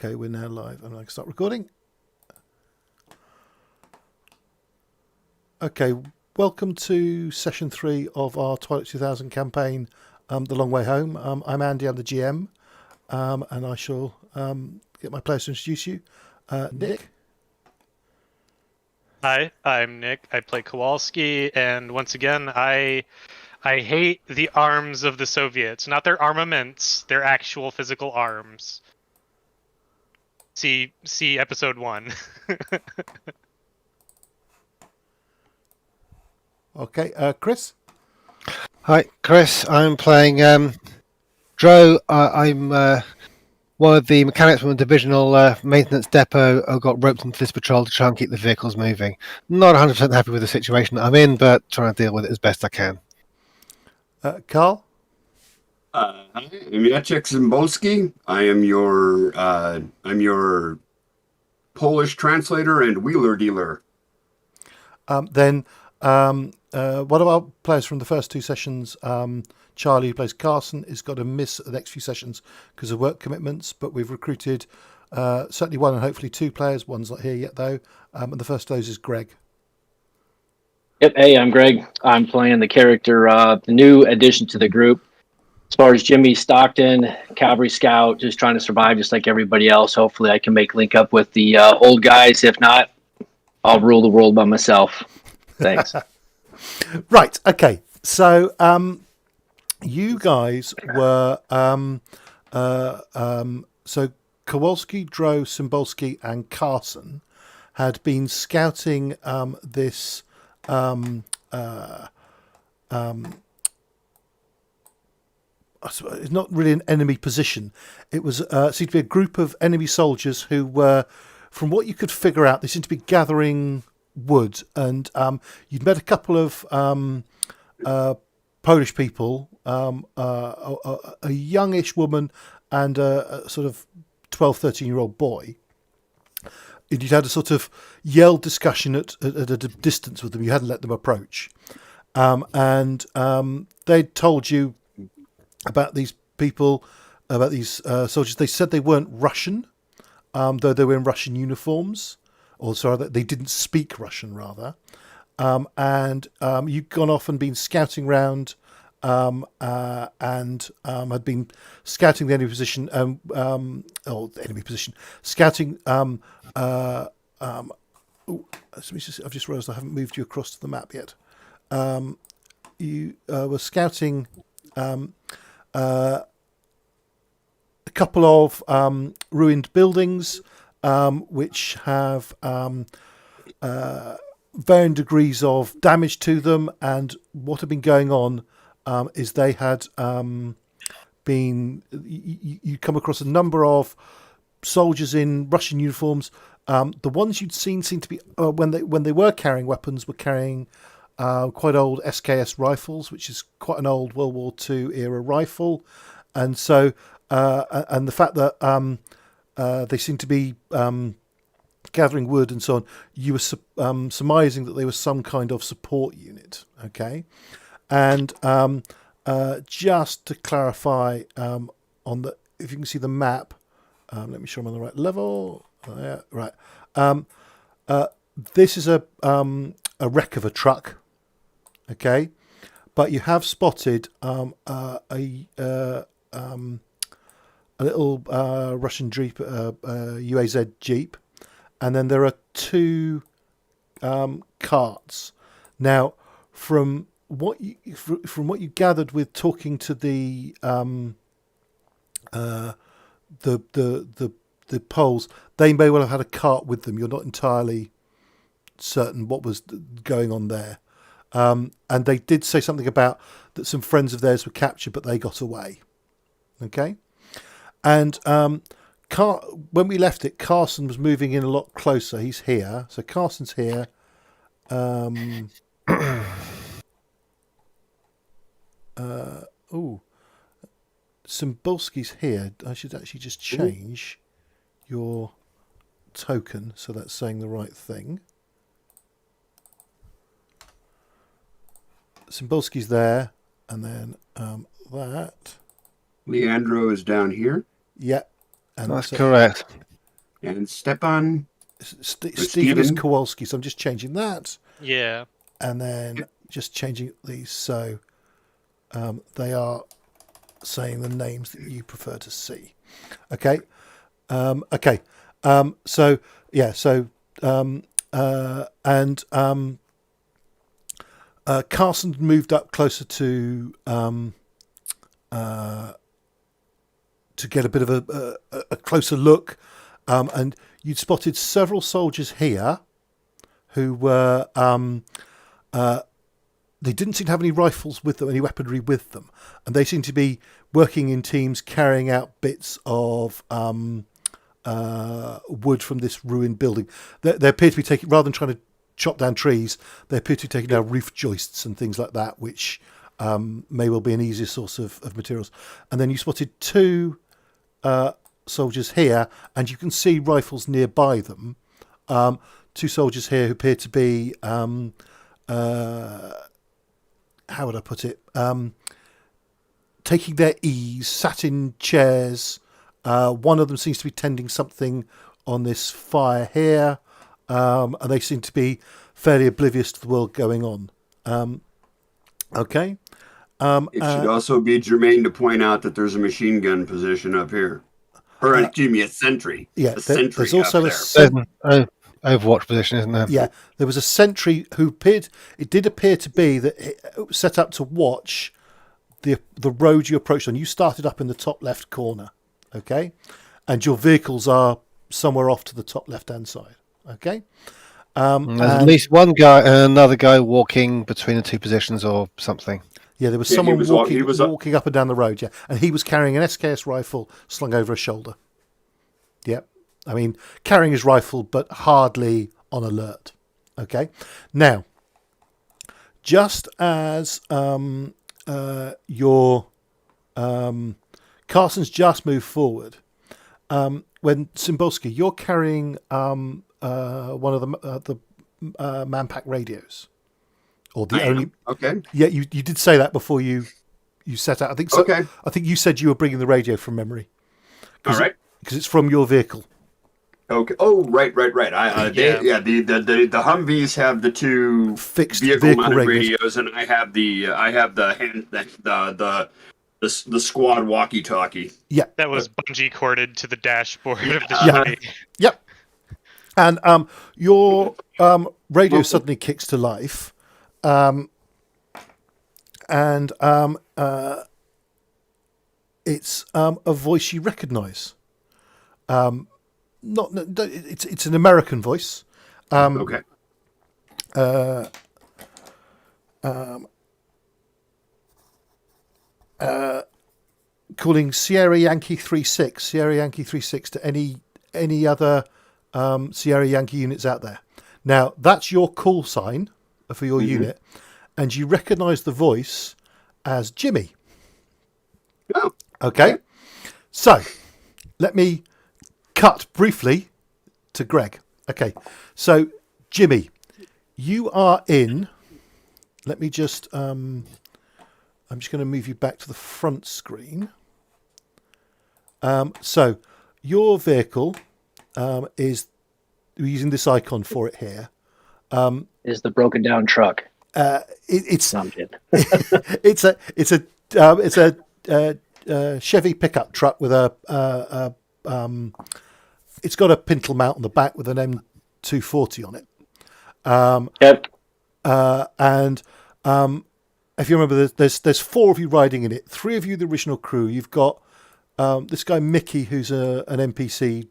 Okay, we're now live, and I can start recording. Okay, welcome to session 3 of our Twilight 2000 campaign, The Long Way Home. I'm Andy, I'm the GM, and I shall get my players to introduce you. Nick? Hi, I'm Nick. I play Kowalski, and once again, I hate the arms of the Soviets. Not their armaments, their actual physical arms. See episode 1. Okay, Chris? Hi, Chris. I'm playing Dro. I'm one of the mechanics from a divisional maintenance depot who got roped into this patrol to try and keep the vehicles moving. Not 100% happy with the situation that I'm in, but trying to deal with it as best I can. Carl? Hi, I'm Jacek Zimbolski. I am your Polish translator and wheeler dealer. Then one of our players from the first 2 sessions, Charlie, who plays Carson, is got to miss the next few sessions because of work commitments, but we've recruited certainly 1 and hopefully 2 players. One's not here yet, though, and the first of those is Gregg. Yep, hey, I'm Gregg. I'm playing the character, the new addition to the group. As far as Jimmy Stockton, Cavalry Scout, just trying to survive just like everybody else. Hopefully I can make link up with the old guys. If not, I'll rule the world by myself. Thanks. Right, okay. So you guys were so Kowalski, Dro, Cymbalski and Carson had been scouting this it's not really an enemy position. It was seemed to be a group of enemy soldiers who were, from what you could figure out, they seemed to be gathering wood, and you'd met a couple of Polish people, a youngish woman and a sort of 12, 13-year-old boy. And you'd had a sort of yelled discussion at a distance with them. You hadn't let them approach. And they'd told you about these people, about these soldiers. They said they weren't Russian, though they were in Russian uniforms. Or sorry, they didn't speak Russian, rather. And you'd gone off and been scouting round and had been scouting the enemy position, scouting. I've just realised I haven't moved you across to the map yet. You were scouting a couple of ruined buildings, which have varying degrees of damage to them, and what had been going on is they had been. You come across a number of soldiers in Russian uniforms. The ones you'd seen seemed to be when they were carrying weapons, were carrying quite old SKS rifles, which is quite an old World War II era rifle, and so and the fact that they seem to be gathering wood and so on, you were surmising that they were some kind of support unit. Okay, and just to clarify, on the, if you can see the map, let me show I'm on the right level. Yeah, right. This is a wreck of a truck. Okay, but you have spotted a little Russian Jeep, UAZ Jeep, and then there are 2 carts. Now, from what you gathered with talking to the Poles, they may well have had a cart with them. You're not entirely certain what was going on there. And they did say something about that some friends of theirs were captured, but they got away. Okay. And when we left it, Carson was moving in a lot closer. He's here. So Carson's here. Cymbalski's here. I should actually just change your token so that's saying the right thing. Cymbalski's there, and then that. Leandro is down here. Yeah, And That's correct. And Stepan. Stephen is Kowalski, so I'm just changing that. Yeah. And then just changing these so they are saying the names that you prefer to see. Okay. Okay. So yeah. So Carson moved up closer to get a bit of a closer look, and you'd spotted several soldiers here who were they didn't seem to have any rifles with them, any weaponry with them, and they seemed to be working in teams carrying out bits of wood from this ruined building. They appear to be taking, rather than trying to chop down trees, they appear to be taking down roof joists and things like that, which may well be an easier source of materials. And then you spotted two soldiers here, and you can see rifles nearby them. Two soldiers here who appear to be, how would I put it, taking their ease, sat in chairs. One of them seems to be tending something on this fire here, and they seem to be fairly oblivious to the world going on. Okay. It should also be germane to point out that there's a machine gun position up here. Or, excuse me, a sentry. Yeah, there's also a Overwatch position, isn't there? Yeah, there was a sentry who appeared. It did appear to be that it was set up to watch the road you approached on. You started up in the top left corner, okay, and your vehicles are somewhere off to the top left hand side, okay. There's at least one guy and another guy walking between the two positions or something. Yeah, there was someone walking up and down the road. Yeah, and he was carrying an SKS rifle slung over his shoulder. Yep. I mean, carrying his rifle, but hardly on alert. Okay. Now, just as your Carson's just moved forward, when Cymbalski, you're carrying one of the man-pack radios, or the only. Okay. Yeah, you did say that before you set out. I think so. Okay. I think you said you were bringing the radio from memory. All right. Because it's from your vehicle. Okay. Oh, right. The Humvees have the two fixed vehicle radios, and I have the squad walkie-talkie. Yeah, that was bungee corded to the dashboard of the Chevy. Yep. And your radio suddenly kicks to life, and it's a voice you recognise. It's an American voice. Okay. Calling Sierra Yankee 36 to any other Sierra Yankee units out there. Now that's your call sign for your unit, and you recognise the voice as Jimmy. Oh. Okay. So let me cut briefly to Gregg. Okay, so Jimmy, you are in. Let me just. I'm just going to move you back to the front screen. So your vehicle is, we're using this icon for it here. Is the broken down truck? It's No, I'm kidding. it's a Chevy pickup truck with a it's got a pintle mount on the back with an M240 on it. Yep. And if you remember, there's four of you riding in it. Three of you, the original crew. You've got this guy Mickey, who's an NPC.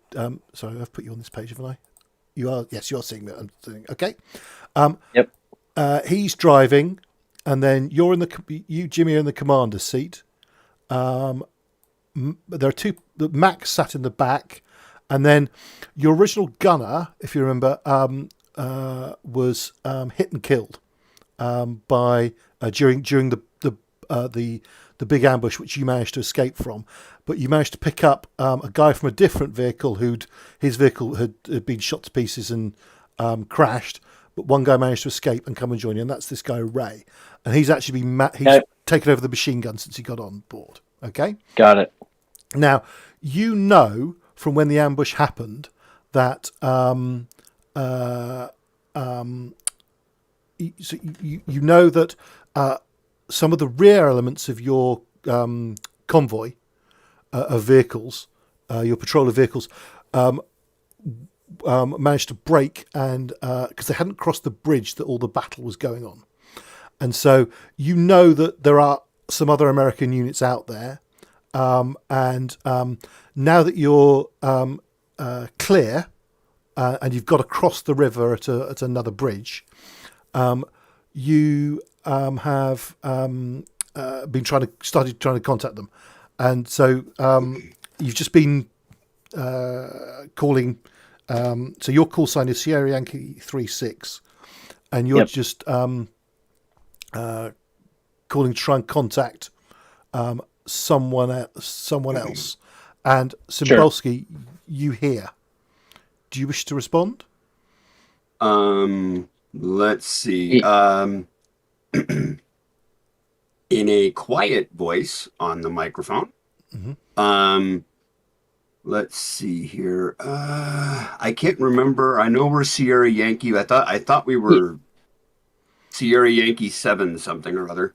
Sorry, I've put you on this page, haven't I? You are. Yes, you're seeing that. I'm doing okay. Yep. He's driving, and then you, Jimmy, are in the commander's seat. There are two. Max sat in the back, and then your original gunner, if you remember, was hit and killed by during the big ambush, which you managed to escape from. But you managed to pick up a guy from a different vehicle his vehicle had been shot to pieces and crashed. But one guy managed to escape and come and join you, and that's this guy Ray. And he's actually he's taken over the machine gun since he got on board. Okay, got it. Now you know from when the ambush happened that you know that some of the rear elements of your convoy of vehicles, your patrol of vehicles, managed to break, and because they hadn't crossed the bridge that all the battle was going on. And so you know that there are some other American units out there. And now that you're clear and you've got to cross the river at another bridge, you have started trying to contact them. And so you've just been calling. So your call sign is Sierra Yankee 36, and you're just calling to try and contact someone else. And Cymbalski, you hear. Do you wish to respond? Let's see. In a quiet voice on the microphone. Mm-hmm. Let's see here. I can't remember. I know we're Sierra Yankee. I thought we were Sierra Yankee 7 something or other.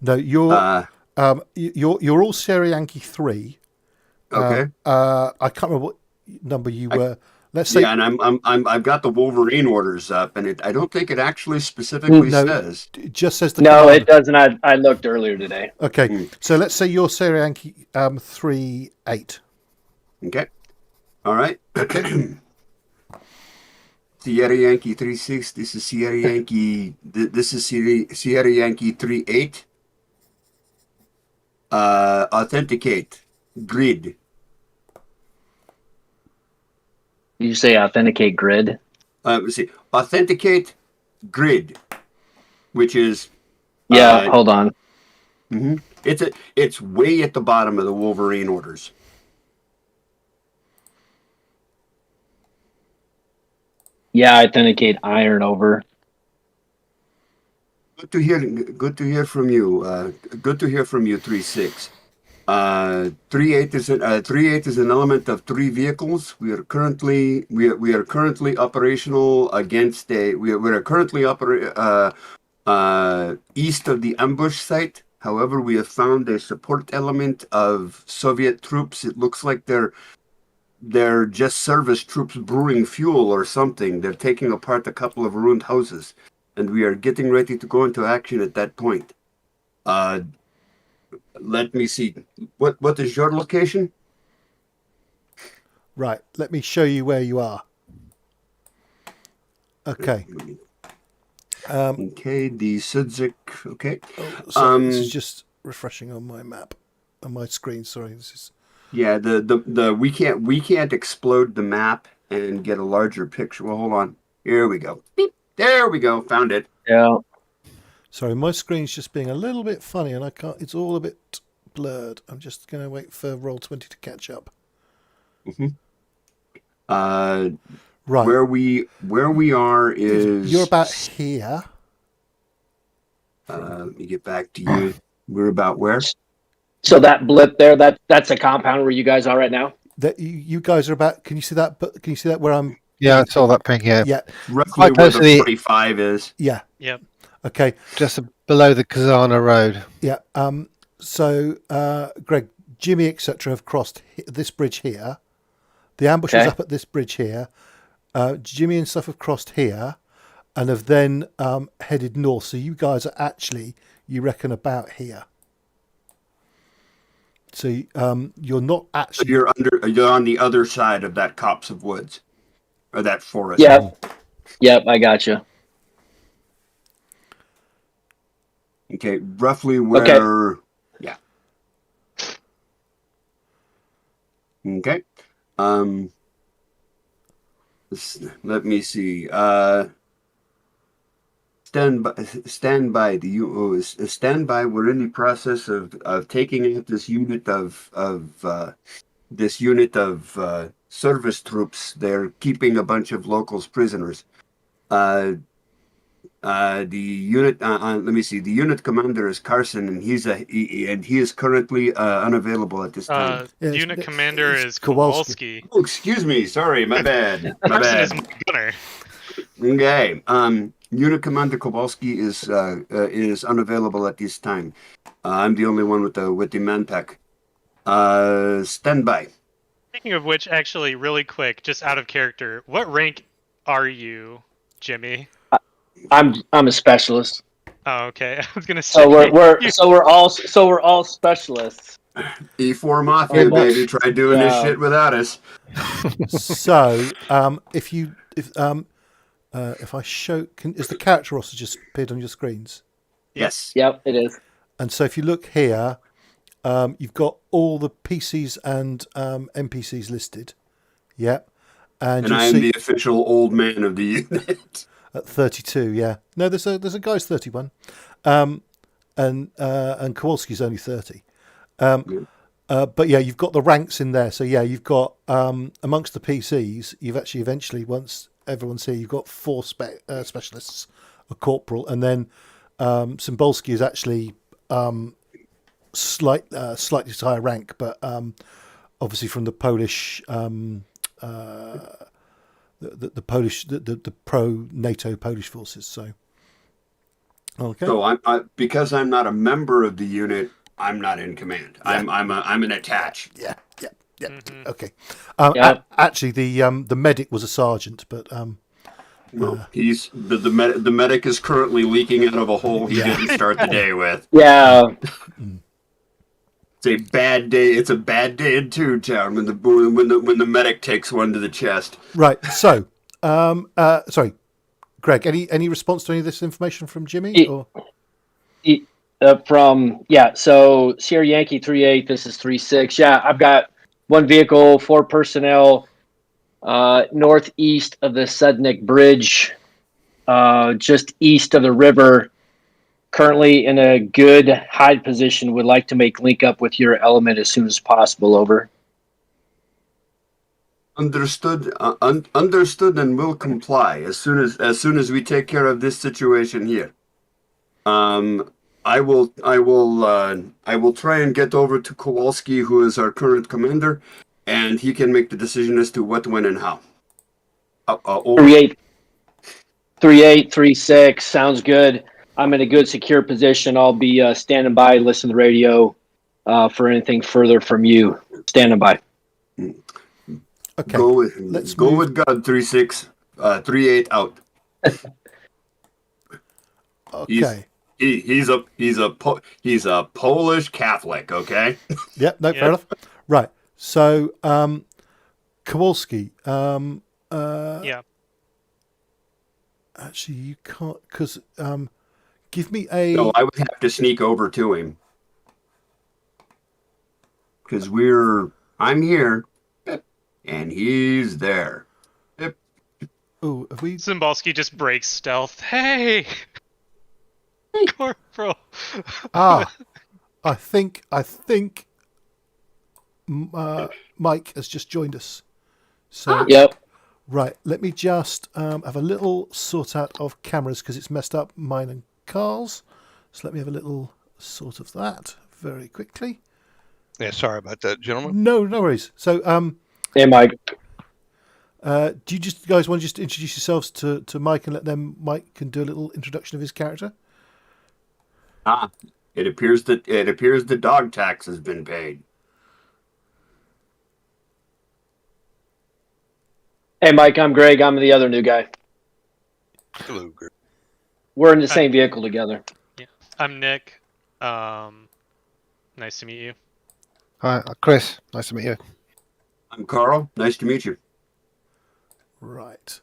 No, you're all Sierra Yankee 3. Okay. I can't remember what number you were. Let's say. Yeah, and I've got the Wolverine orders up, and I don't think it actually specifically says. It just says the. No, command. it doesn't. I looked earlier today. Okay, so let's say you're Sierra Yankee 3-8. Okay. All right. Sierra Yankee 3-6. This is Sierra Yankee. This is Sierra Yankee 3-8. Authenticate. Grid. You say authenticate grid? Let's see. Authenticate grid, which is. Yeah. Hold on. Mm-hmm. It's way at the bottom of the Wolverine orders. Yeah, authenticate iron over. Good to hear from you. Good to hear from you, 3-6. 3-8 is an element of 3 vehicles. We are currently operational against we are currently east of the ambush site. However, we have found a support element of Soviet troops. It looks like they're just service troops brewing fuel or something. They're taking apart a couple of ruined houses, and we are getting ready to go into action at that point. Let me see. What is your location? Right. Let me show you where you are. Okay. Okay, the Sudzik. Okay. Sorry, this is just refreshing on my map, on my screen. Sorry, this is. Yeah, we can't explode the map and get a larger picture. Well, hold on. Here we go. Beep. There we go. Found it. Yeah. Sorry, my screen's just being a little bit funny, and I can't. It's all a bit blurred. I'm just going to wait for Roll20 to catch up. Mm-hmm. Right. Where we are is. You're about here. Let me get back to you. We're about where? So that blip there, that's a compound where you guys are right now? That you guys are about. Can you see that? But can you see that where I'm? Yeah, I saw that ping. Yeah. Yeah. Roughly where the 45 is. Yeah. Yep. Okay. Just below the Kazana Road. Yeah. So, Gregg, Jimmy, etc., have crossed this bridge here. The ambush was up at this bridge here. Jimmy and stuff have crossed here, and have then headed north. So you guys are actually, you reckon, about here. So you're not actually. So you're on the other side of that copse of woods, or that forest. Yep, I gotcha. Okay, roughly where. Okay. Yeah. Okay. Let me see. Stand by. Stand by. Stand by. We're in the process of taking out this unit of service troops. They're keeping a bunch of locals prisoners. The unit. Let me see. The unit commander is Carson, and he is currently unavailable at this time. Yeah, Unit commander it's is Kowalski. Kowalski. Oh, excuse me. Sorry, my bad. My Carson is bad. my gunner. Okay. Unit commander Kowalski is unavailable at this time. I'm the only one with the man pack. Stand by. Speaking of which, actually, really quick, just out of character, what rank are you, Jimmy? I'm a specialist. Oh, okay. I was gonna say. So we're all specialists. E4 Mafia, Oh, baby. Try doing this yeah. shit without us. So, if I show, is the character roster just appeared on your screens? Yes. Yep, it is. And so, if you look here, you've got all the PCs and NPCs listed. Yep. And you'll I am see the official old man of the unit. at 32. Yeah. No, there's a guy's 31, and Kowalski's only 30. But yeah, you've got the ranks in there. So yeah, you've got amongst the PCs, you've actually eventually, once everyone's here, you've got 4 specialists, a corporal, and then Cymbalski is actually slightly higher rank, but obviously from the Polish, the Polish, the pro NATO Polish forces. So okay. So because I'm not a member of the unit, I'm not in command. Yeah. I'm an attach. Yeah. Mhm. Okay. Yeah. Actually, the medic was a sergeant, but No, he's the medic is currently leaking out of a hole he didn't start the day with. Yeah. It's a bad day. It's a bad day in Toontown when the medic takes one to the chest. right. So, sorry, Greg. Any response to any of this information from Jimmy? Or So Sierra Yankee 38. This is 36. Yeah, I've got 1 vehicle, 4 personnel, northeast of the Sudnik Bridge, just east of the river. Currently in a good hide position. Would like to make link up with your element as soon as possible. Over. Understood. Understood, and will comply as soon as we take care of this situation here. I will try and get over to Kowalski, who is our current commander, and he can make the decision as to what, when, and how. Over. 3836 sounds good. I'm in a good secure position. I'll be standing by, listen to the radio for anything further from you. Standing by. okay, Go with God. 38 out. okay. He's a Polish Catholic. Okay. Yep. No, fair enough. Right. So, Kowalski. Yeah. Actually, you can't because give me a. No, I would have to sneak over to him because I'm here, and he's there. Oh, have we? Cymbalski just breaks stealth. Hey, Corporal. I think Mike has just joined us. So Yep. right, let me just have a little sort out of cameras because it's messed up mine and Carl's. So let me have a little sort of that very quickly. Yeah, sorry about that, gentlemen. No worries. So Hey, Mike. do you guys want to just introduce yourselves to Mike and let Mike can do a little introduction of his character? It appears the dog tax has been paid. Hey, Mike. I'm Greg. I'm the other new guy. Hello, Greg. We're in the same vehicle together. I'm Nick. Nice to meet you. Hi, Chris. Nice to meet you. I'm Carl. Nice to meet you. Right.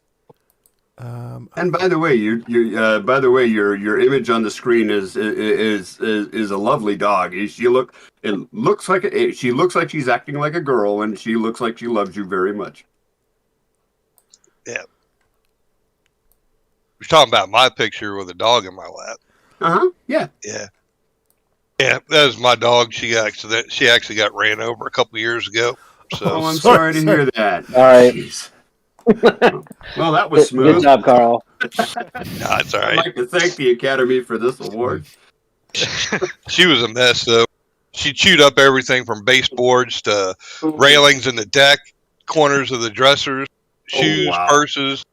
And by the way, your image on the screen is a lovely dog. She looks like she's acting like a girl, and she looks like she loves you very much. Yeah. You're talking about my picture with a dog in my lap. Yeah. Yeah. Yeah, that was my dog. She actually got ran over a couple years ago. So I'm sorry to hear that. All right. Jeez. Well, that was smooth. Good job, Carl. Nah, it's all I'd right. like to thank the Academy for this award. She was a mess, though. She chewed up everything from baseboards to railings in the deck, corners of the dressers, shoes, wow. purses.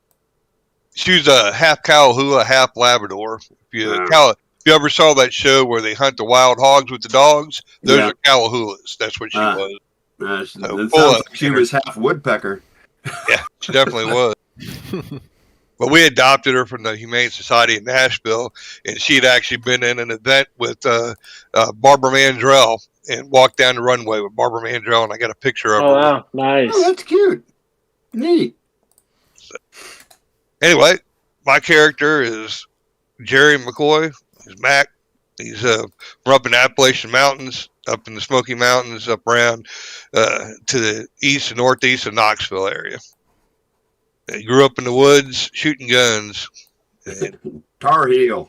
She was a half Cowahula, half Labrador. If you ever saw that show where they hunt the wild hogs with the dogs, those Yeah. are Cawahulas. That's what she was. It So sounds full of- like she was half woodpecker. Yeah, she definitely was. But we adopted her from the Humane Society in Nashville, and she had actually been in an event with Barbara Mandrell and walked down the runway with Barbara Mandrell, and I got a picture of Oh, her. wow. Nice. Oh, that's cute. Neat. Anyway, my character is Jerry McCoy. He's Mac. He's from up in the Appalachian Mountains, up in the Smoky Mountains, up around to the east and northeast of Knoxville area. He grew up in the woods shooting guns. Tar Heel.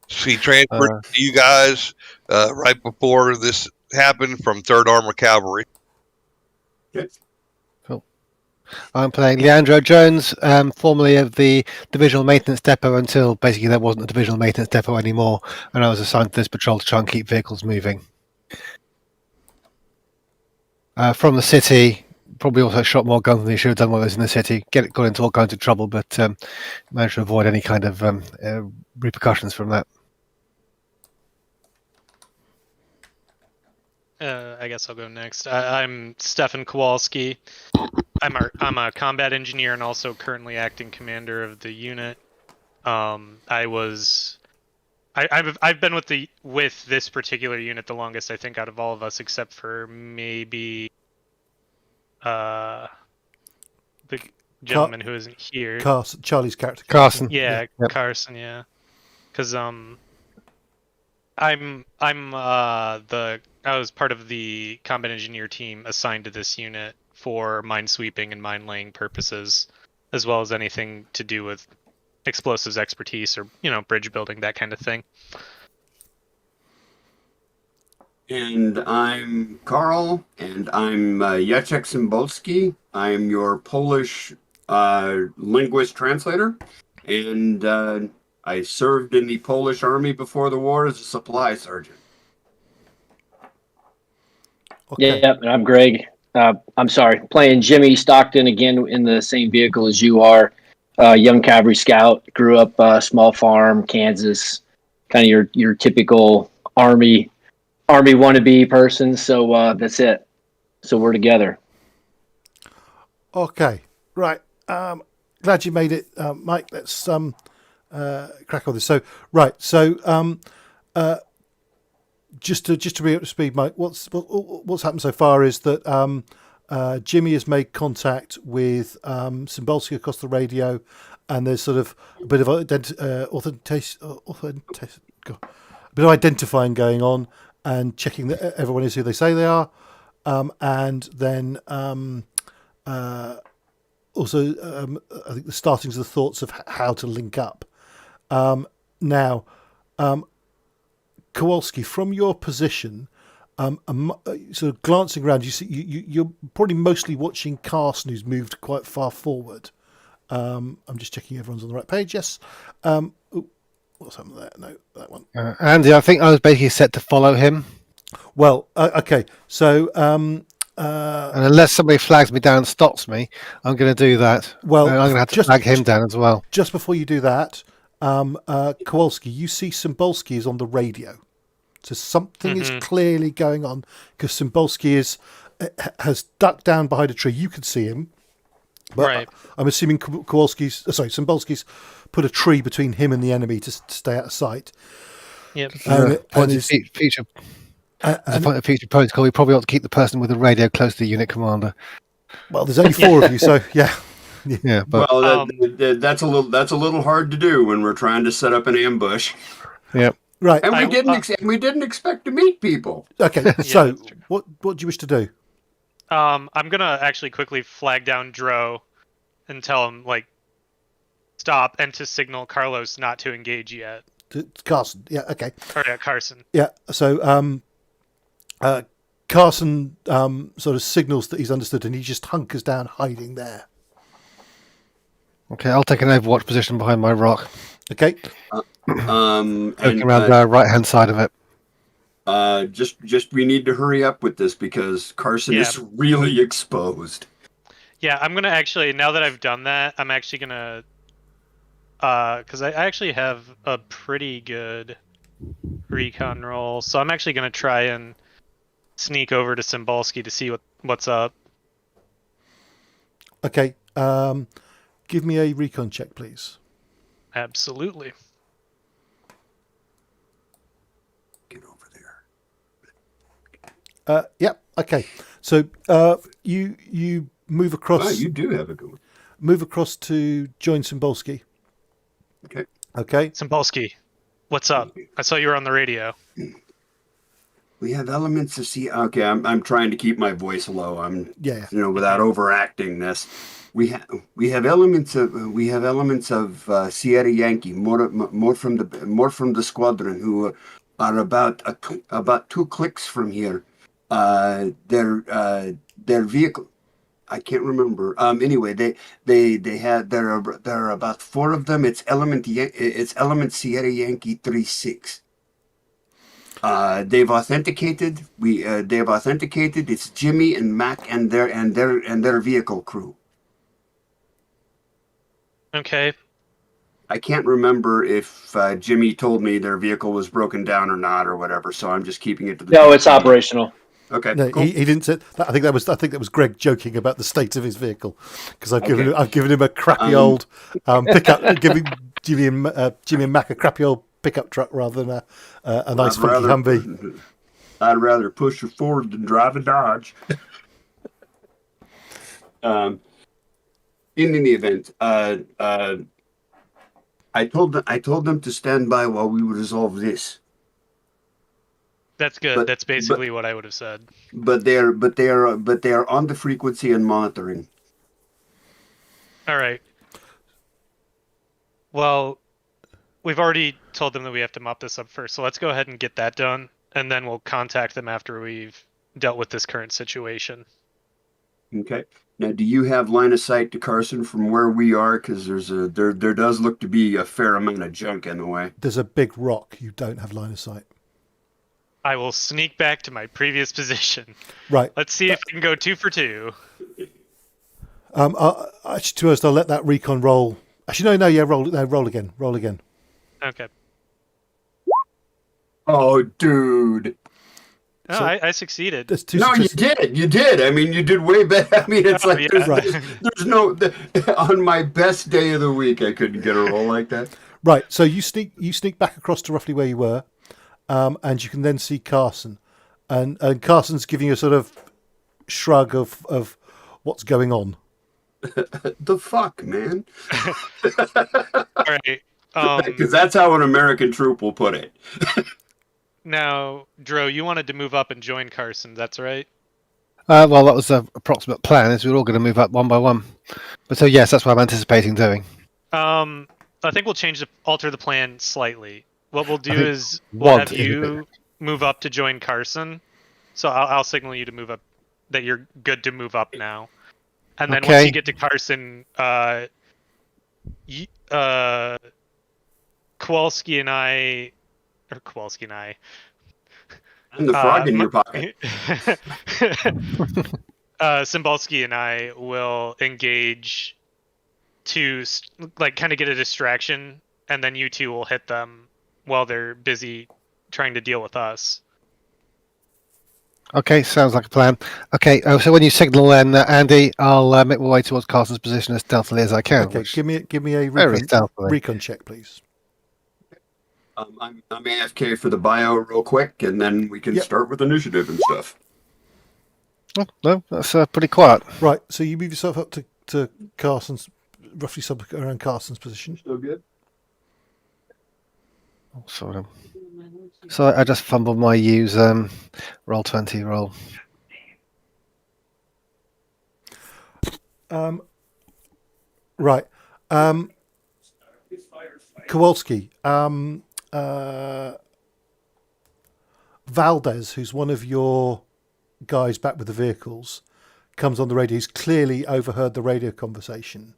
He transferred to you guys right before this happened from 3rd Armored Cavalry. Cool. I'm playing Leandro Jones, formerly of the Divisional Maintenance Depot until basically there wasn't a Divisional Maintenance Depot anymore, and I was assigned to this patrol to try and keep vehicles moving. From the city, probably also shot more guns than he should have done while I was in the city. Got into all kinds of trouble, but managed to avoid any kind of repercussions from that. I guess I'll go next. I'm Stefan Kowalski. I'm a combat engineer and also currently acting commander of the unit. I've been with this particular unit the longest, I think, out of all of us, except for maybe the gentleman who isn't here. Charlie's character. Carson. Yeah, Yep. Carson. Yeah, because I was part of the combat engineer team assigned to this unit for mine sweeping and mine laying purposes, as well as anything to do with explosives expertise or bridge building, that kind of thing. And I'm Carl, and I'm Jacek Cymbalski. I'm your Polish linguist translator, and I served in the Polish army before the war as a supply sergeant. Okay. Yeah, and I'm Gregg. I'm sorry, playing Jimmy Stockton again in the same vehicle as you are. Young cavalry scout, grew up small farm, Kansas, kind of your typical army wannabe person. So that's it. So we're together. Okay. Right. Glad you made it, Mike. Let's crack on this. So right. So just to be up to speed, Mike. What's happened so far is that Jimmy has made contact with Cymbalski across the radio, and there's sort of a bit of identifying going on and checking that everyone is who they say they are, and then also I think the startings of the thoughts of how to link up. Now, Kowalski, from your position, sort of glancing around, you see you're probably mostly watching Carson, who's moved quite far forward. I'm just checking everyone's on the right page. Yes. What's happened there? No, that one. Andy, I think I was basically set to follow him. Well, okay. So, and unless somebody flags me down and stops me, I'm going to do that. Well, I'm going to have to flag him down as well. Just before you do that, Kowalski, you see Cymbalski is on the radio. So something is clearly going on because Cymbalski has ducked down behind a tree. You can see him. But Right. I'm assuming Cymbalski's put a tree between him and the enemy to stay out of sight. Yep. And As a point of future protocol, we probably ought to keep the person with the radio close to the unit commander. Well, there's only 4 of you, so yeah. Yeah, but Well, that's a little hard to do when we're trying to set up an ambush, yeah. Right. and we didn't expect to meet people. Okay. So, that's true. what do you wish to do? I'm gonna actually quickly flag down Dro and tell him stop and to signal Carlos not to engage yet. Carson. Yeah. Okay. Or Carson. Yeah. So, Carson sort of signals that he's understood, and he just hunkers down, hiding there. Okay, I'll take an overwatch position behind my rock, Okay. looking And around the right-hand side of it. just we need to hurry up with this because Carson Yeah. is really exposed. Yeah, I'm gonna actually, now that I've done that, I'm actually gonna, because I actually have a pretty good recon roll, so I'm actually gonna try and sneak over to Cymbalski to see what's up. Okay. Give me a recon check, please. Absolutely. Get over there. Yep. Okay. So you move across. Oh, you do have a good one. Move across to join Cymbalski. Okay. Okay. Cymbalski, what's up? I saw you were on the radio. We have elements of Okay, I'm trying to keep my voice low. I'm Yeah. without overacting this. We have elements of Sierra Yankee, more from the squadron, who are about 2 clicks from here. Their vehicle, I can't remember. Anyway, there are about 4 of them. It's element Sierra Yankee 36. They've authenticated. They've authenticated. It's Jimmy and Mac and their vehicle crew. Okay. I can't remember if Jimmy told me their vehicle was broken down or not or whatever. So I'm just keeping it to the. No, it's operational. Okay. No, cool. he didn't say. I think that was Gregg joking about the state of his vehicle, because I've given him a crappy old pickup, giving Jimmy and Mac a crappy old pickup truck rather than a nice funky Humvee. I'd rather push a Ford than drive a Dodge. In any event, I told them to stand by while we resolve this. That's good. That's basically what I would have said. But they are on the frequency and monitoring. All right. Well, we've already told them that we have to mop this up first, so let's go ahead and get that done, and then we'll contact them after we've dealt with this current situation. Okay. Now, do you have line of sight to Carson from where we are? Because there does look to be a fair amount of junk in the way. There's a big rock. You don't have line of sight. I will sneak back to my previous position. Right. Let's see if we can go 2 for 2. Actually, to be honest, I'll let that recon roll. Actually, no. Yeah, roll again. Roll again. Okay. Oh, dude. Oh, So- I succeeded. There's two. No, you did. I mean, you did way better. I mean, it's like yeah. there's no on my best day of the week, I couldn't get a roll like that. Right. So you sneak back across to roughly where you were, and you can then see Carson, and Carson's giving you a sort of shrug of what's going on. The fuck, man? All right. Because that's how an American troop will put it. Now, Dro, you wanted to move up and join Carson. That's right. Well, that was the approximate plan. Is we we're all going to move up one by one. But so yes, that's what I'm anticipating doing. I think we'll alter the plan slightly. What we'll do think is we'll have want you move up to join Carson. So I'll signal you to move up, that you're good to move up now. And then once Okay. you get to Carson, Kowalski and I. And the frog in your pocket. Cymbalski and I will engage to kind of get a distraction, and then you two will hit them while they're busy trying to deal with us. Okay, sounds like a plan. Okay, so when you signal then, Andy, I'll make my way towards Carson's position as stealthily as I can. Okay. which- Give me a very stealthily. recon check, please. I'm AFK for the bio real quick, and then we can Yep. start with initiative and stuff. Oh, no, that's pretty quiet. Right. So you move yourself up to Carson's, roughly around Carson's position. Still good? So I just fumbled my use roll 20 roll. Right. Kowalski. Valdez, who's one of your guys back with the vehicles, comes on the radio. He's clearly overheard the radio conversation,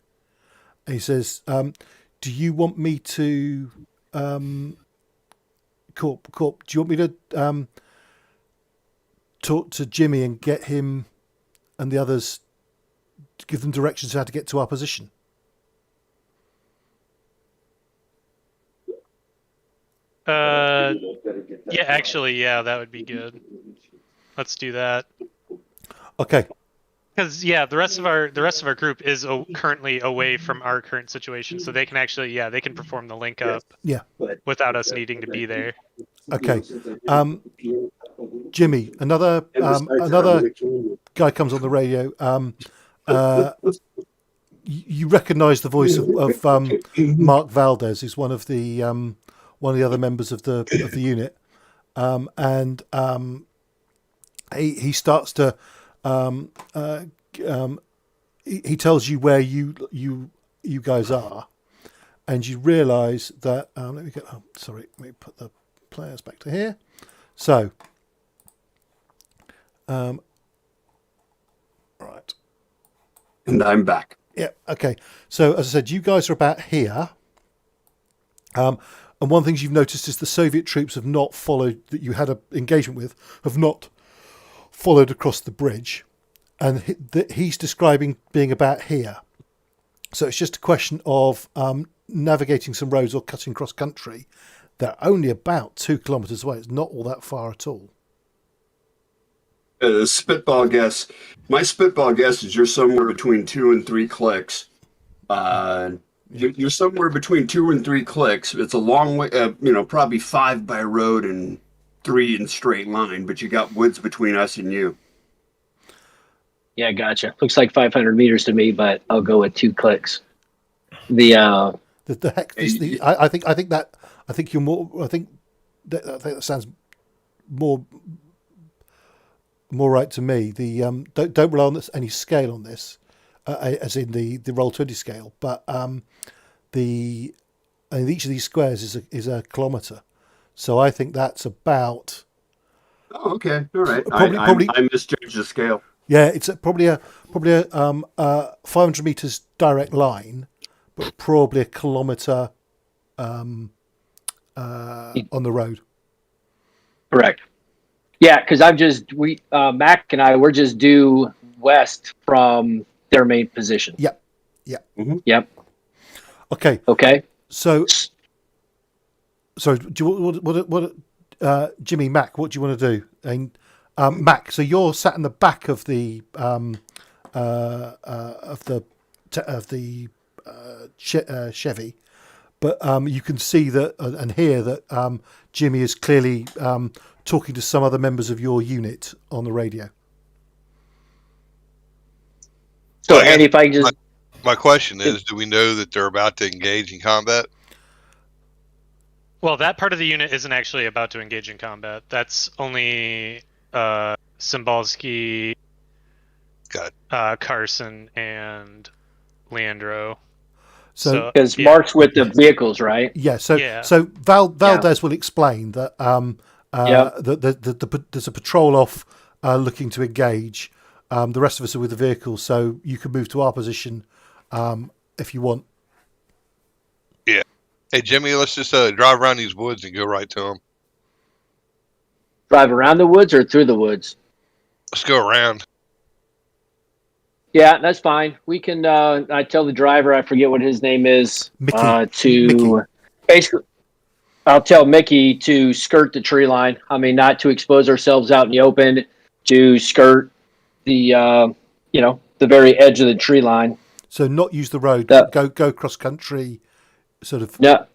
And he says, "Do you want me to, Corp? Do you want me to talk to Jimmy and get him and the others to give them directions how to get to our position?" Yeah, actually, yeah, that would be good. Let's do that. Okay. Because the rest of our group is currently away from our current situation, so they can actually they can perform the link up Yeah. without us needing to be there. Okay. Jimmy, another guy comes on the radio. You recognise the voice of Mark Valdez, who's one of the other members of the unit, and he starts to he tells you where you guys are, and you realise that let me put the players back to here. So right, and I'm back. Yeah, okay. So as I said, you guys are about here. And one of the things you've noticed is the Soviet troops have not followed, that you had an engagement with, have not followed across the bridge. And he's describing being about here. So it's just a question of navigating some roads or cutting cross country. They're only about 2 kilometres away. It's not all that far at all. Spitball guess. My spitball guess is you're somewhere between 2 and 3 clicks. You're somewhere between 2 and 3 clicks. It's a long way, probably 5 by road and 3 in straight line, but you got woods between us and you. Yeah, gotcha. Looks like 500 meters to me, but I'll go with 2 clicks. I think you're more. I think that sounds more right to me. The don't rely on any scale on this, as in the Roll20 scale, but each of these squares is a kilometre, so I think that's about. Oh, okay, all right. I misjudged the scale. Yeah, it's probably a 500 meters direct line, but probably a kilometre on the road. Correct. Yeah, because Mac and I, we're just due west from their main position. Yep. Yep. Mm-hmm. Yep. Okay. So do you what Jimmy, Mac, what do you want to do? And Mac, so you're sat in the back of the Chevy, but you can see that and hear that Jimmy is clearly talking to some other members of your unit on the radio. So, and if I just... My question is, do we know that they're about to engage in combat? Well, that part of the unit isn't actually about to engage in combat. That's only Cymbalski, Carson, and Leandro. So because Mark's with the vehicles, right? Yeah. So Valdez will explain that there's a patrol off looking to engage. The rest of us are with the vehicles, so you can move to our position if you want. Yeah. Hey, Jimmy, let's just drive around these woods and go right to them. Drive around the woods or through the woods? Let's go around. Yeah, that's fine. We can. I tell the driver, I forget what his name is, Mickey. Basically, I'll tell Mickey to skirt the tree line. I mean, not to expose ourselves out in the open, to skirt the the very edge of the tree line. So not use the road. Go cross country, sort of. No,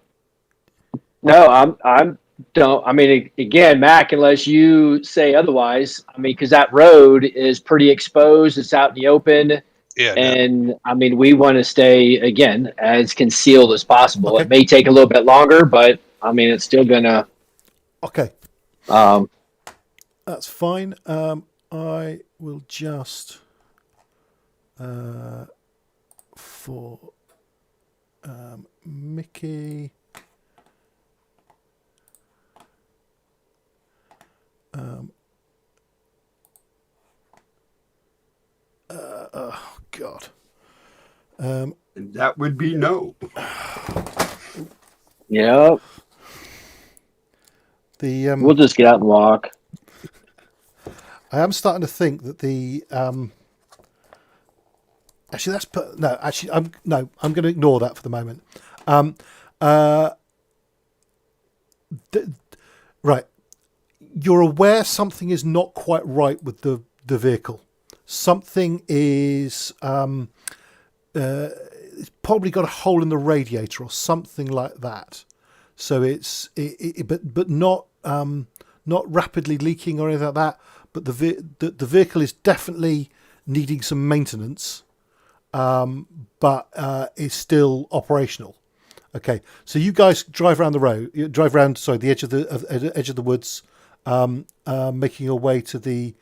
I'm don't. I mean, again, Mac, unless you say otherwise. I mean, because that road is pretty exposed. It's out in the open. Yeah. And I mean, we want to stay again as concealed as possible. Okay. It may take a little bit longer, but I mean, it's still gonna. Okay. That's fine. I will just for Mickey. Oh God. And that would be no. Yep. We'll just get out and walk. I am starting to think that the actually that's no. Actually, I'm going to ignore that for the moment. Right, you're aware something is not quite right with the vehicle. Something is it's probably got a hole in the radiator or something like that. So but not rapidly leaking or anything like that. But the vehicle is definitely needing some maintenance, but is still operational. Okay, so you guys drive around the road. You drive around, the edge of the woods, making your way to the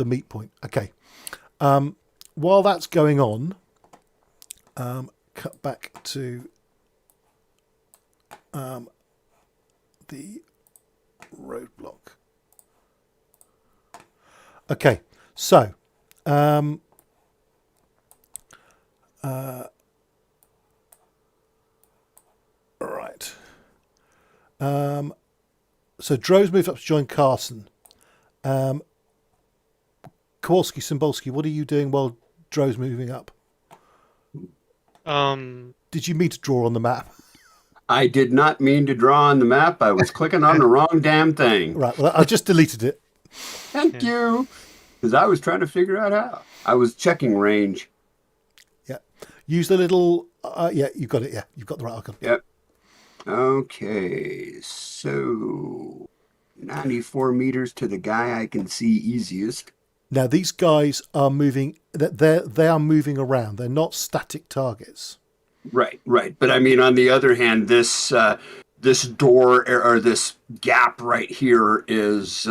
meet point. Okay, while that's going on, cut back to the roadblock. Okay, so right. So Dro's moved up to join Carson. Kowalski, Cymbalski, what are you doing while Dro's moving up? Did you mean to draw on the map? I did not mean to draw on the map. I was clicking on the wrong damn thing. Right, well, I just deleted it. Thank you. Because I was trying to figure out how. I was checking range. Yeah. Use the little... yeah, you've got it. Yeah, you've got the right icon. Yep. Okay, so 94 meters to the guy I can see easiest. Now, these guys are moving... They are moving around. They're not static targets. Right. But I mean, on the other hand, this door or this gap right here is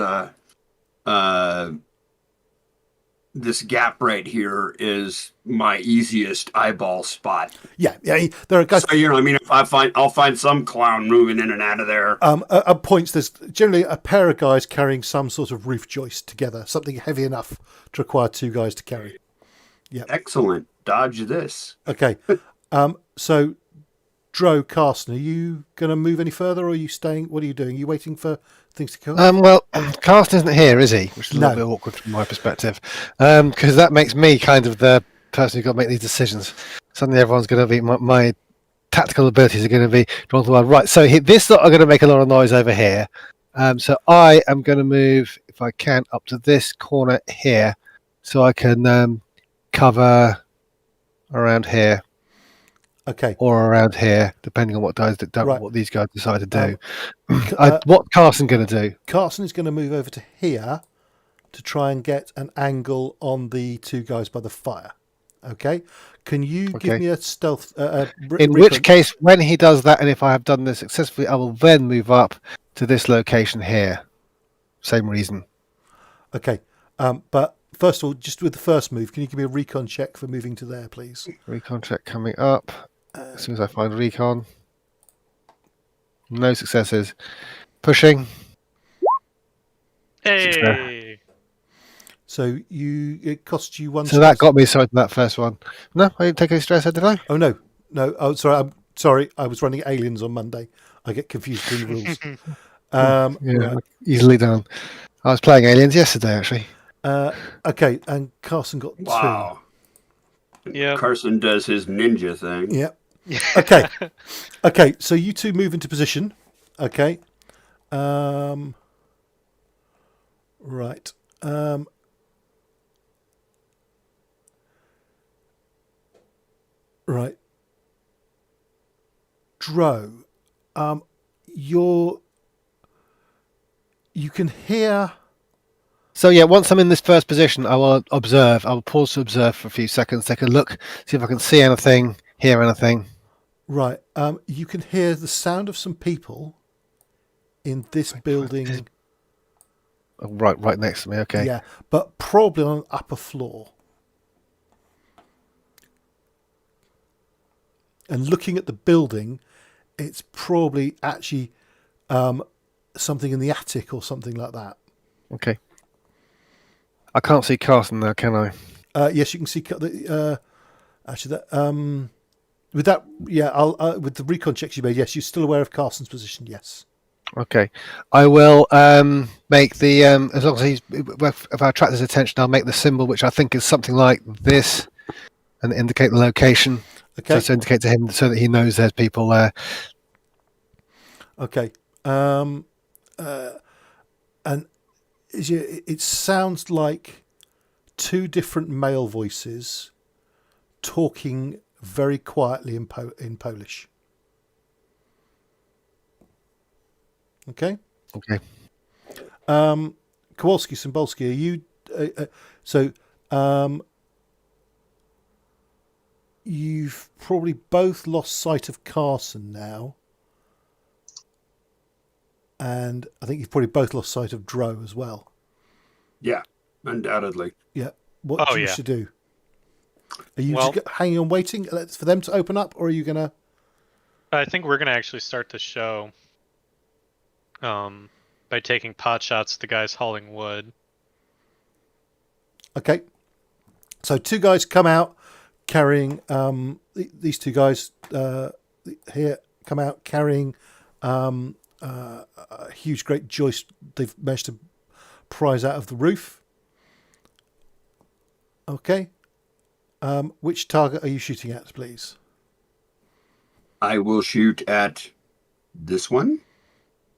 my easiest eyeball spot. Yeah. There are guys. So I mean, if I'll find some clown moving in and out of there. At points, there's generally a pair of guys carrying some sort of roof joist together, something heavy enough to require two guys to carry. Yeah. Excellent. Dodge this. Okay. So, Dro, Carson, are you going to move any further, or are you staying? What are you doing? Are you waiting for things to come? Well, Carson isn't here, is he? Which is a little bit awkward from my perspective, because that makes me kind of the person who's got to make these decisions. Suddenly, everyone's going to be my tactical abilities are going to be drawn to one. Right. So this lot are going to make a lot of noise over here. So I am going to move, if I can, up to this corner here, so I can cover around here. Okay. Or around here, depending on what these guys decide to do. What's Carson going to do? Carson is going to move over to here to try and get an angle on the two guys by the fire. Okay. Can you give me a stealth? In which case, when he does that, and if I have done this successfully, I will then move up to this location here. Same reason. Okay. But first of all, just with the first move, can you give me a recon check for moving to there, please? Recon check coming up. As soon as I find recon. No successes. Pushing. Hey. So it cost you one. So that got me sorry that first one. No, I didn't take any stress, did I? Oh no. Oh, sorry. I'm sorry. I was running Aliens on Monday. I get confused between rules. Right. Easily done. I was playing Aliens yesterday, actually. Okay, and Carson got 2. Wow. Yeah. Carson does his ninja thing. Yep. Okay. Okay, so you two move into position. Okay. Right. Right. Dro, you can hear. So yeah, once I'm in this first position, I will observe. I will pause to observe for a few seconds, take a look, see if I can see anything, hear anything. Right. You can hear the sound of some people in this building. Oh, right next to me. Okay. Yeah, but probably on an upper floor. And looking at the building, it's probably actually something in the attic or something like that. Okay. I can't see Carson now, can I? Yes, you can see. Actually, that With that, yeah, I'll with the recon checks you made, yes, you're still aware of Carson's position, yes. Okay, I will make the as long as if I attract his attention, I'll make the symbol, which I think is something like this, and indicate the location. Okay. So to indicate to him so that he knows there's people there. Okay. And it sounds like two different male voices talking very quietly in Polish. Okay. Okay. Kowalski, Cymbalski, are you? You've probably both lost sight of Carson now, and I think you've probably both lost sight of Dro as well. Yeah, undoubtedly. Yeah. What do you wish to do? Are you just hanging on waiting for them to open up, or are you gonna? I think we're gonna actually start the show by taking pot shots at the guys hauling wood. Okay. So two guys come out carrying these two guys here come out carrying a huge great joist they've managed to prise out of the roof. Okay. Which target are you shooting at, please? I will shoot at this one.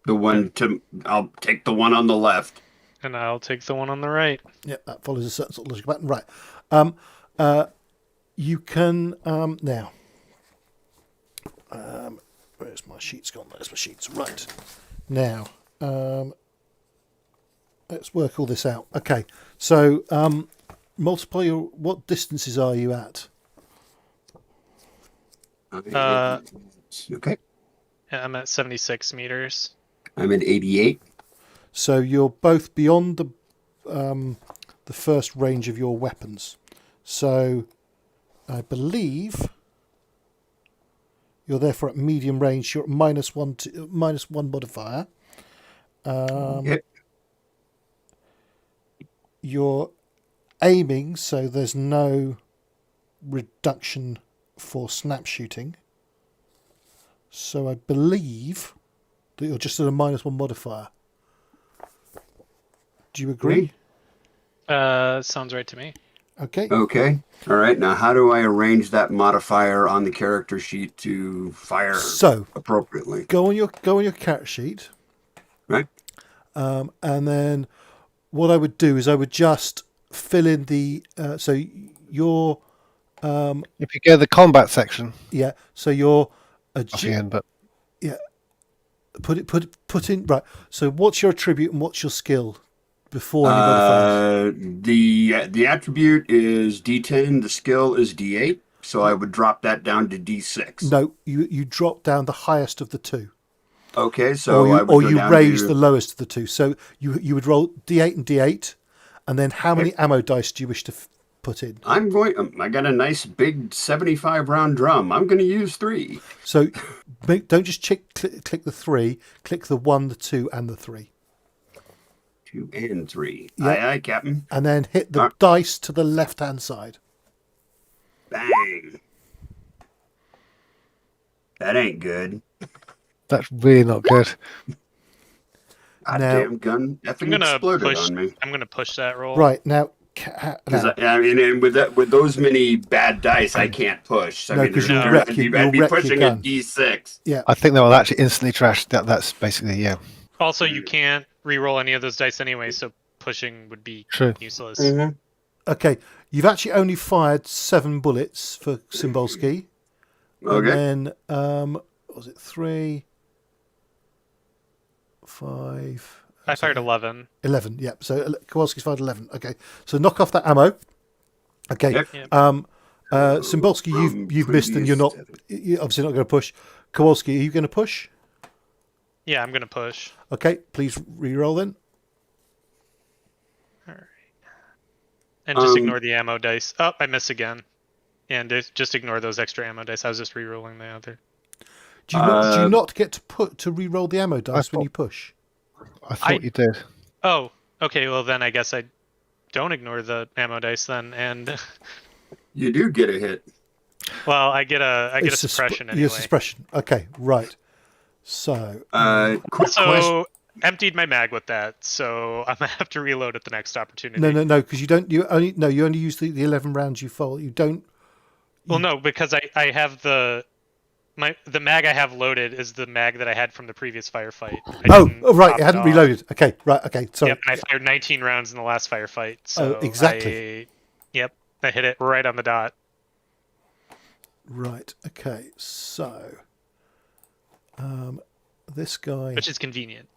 I'll take the one on the left. And I'll take the one on the right. Yep, that follows a certain sort of logical pattern. Right. You can now. Where's my sheets gone? There's my sheets. Right. Now, let's work all this out. Okay. So, multiply your. What distances are you at? Okay. I'm at 76 meters. I'm at 88. So you're both beyond the first range of your weapons. So I believe you're therefore at medium range. You're at -1 modifier. Yep. You're aiming, so there's no reduction for snap shooting. So I believe that you're just at a -1 modifier. Do you agree? Sounds right to me. Okay. Okay. All right. Now, how do I arrange that modifier on the character sheet to fire appropriately? Go on your character sheet. Right. And then what I would do is I would just fill in the so your if you go to the combat section. Yeah. So you're yeah. Put in right. So what's your attribute and what's your skill before any modifiers? The attribute is D10. The skill is D8. So I would drop that down to D6. No, you drop down the highest of the two. Okay, so you raise the lowest of the two. So you would roll D8 and D8, and then how many ammo dice do you wish to put in? I got a nice big 75 round drum. I'm going to use 3. So don't just click the 3. Click the 1, the 2, and the 3. 2 and 3. Yep. Aye, aye, Captain. And then hit the dice to the left-hand side. Bang. That ain't good. That's really not good. Damn gun effing exploded on me. I'm gonna push that roll. Right now, and with those many bad dice, I can't push. No, because I'd be pushing a D6. Yeah, I think that will actually instantly trash. That's basically Also, you can't re-roll any of those dice anyway, so pushing would be useless. Mm-hmm. Okay, you've actually only fired 7 bullets for Cymbalski. Okay. And then, what was it 3, 5? I fired 11. 11, yeah. So Kowalski's fired 11. Okay, so knock off that ammo. Okay. Yep. Cymbalski, you've missed, and you're obviously not going to push. Kowalski, are you going to push? Yeah, I'm going to push. Okay, please re-roll then. All right. And just ignore the ammo dice. Oh, I miss again. And just ignore those extra ammo dice. I was just re-rolling the other. Do you not get to re-roll the ammo dice when you push? I thought you did. Oh, okay. Well, then I guess I don't ignore the ammo dice then. And you do get a hit. Well, I get a suppression anyway. Your suppression. Okay, right. So, quick question. So emptied my mag with that, so I'm gonna have to reload at the next opportunity. No, because you don't. You only use the 11 rounds you fold. You don't. Well, no, because I have the mag I have loaded is the mag that I had from the previous firefight. Right, it hadn't reloaded. Okay, right, okay, sorry. Yep, and I fired 19 rounds in the last firefight. So exactly. I hit it right on the dot. Right, okay, so this guy, which is convenient.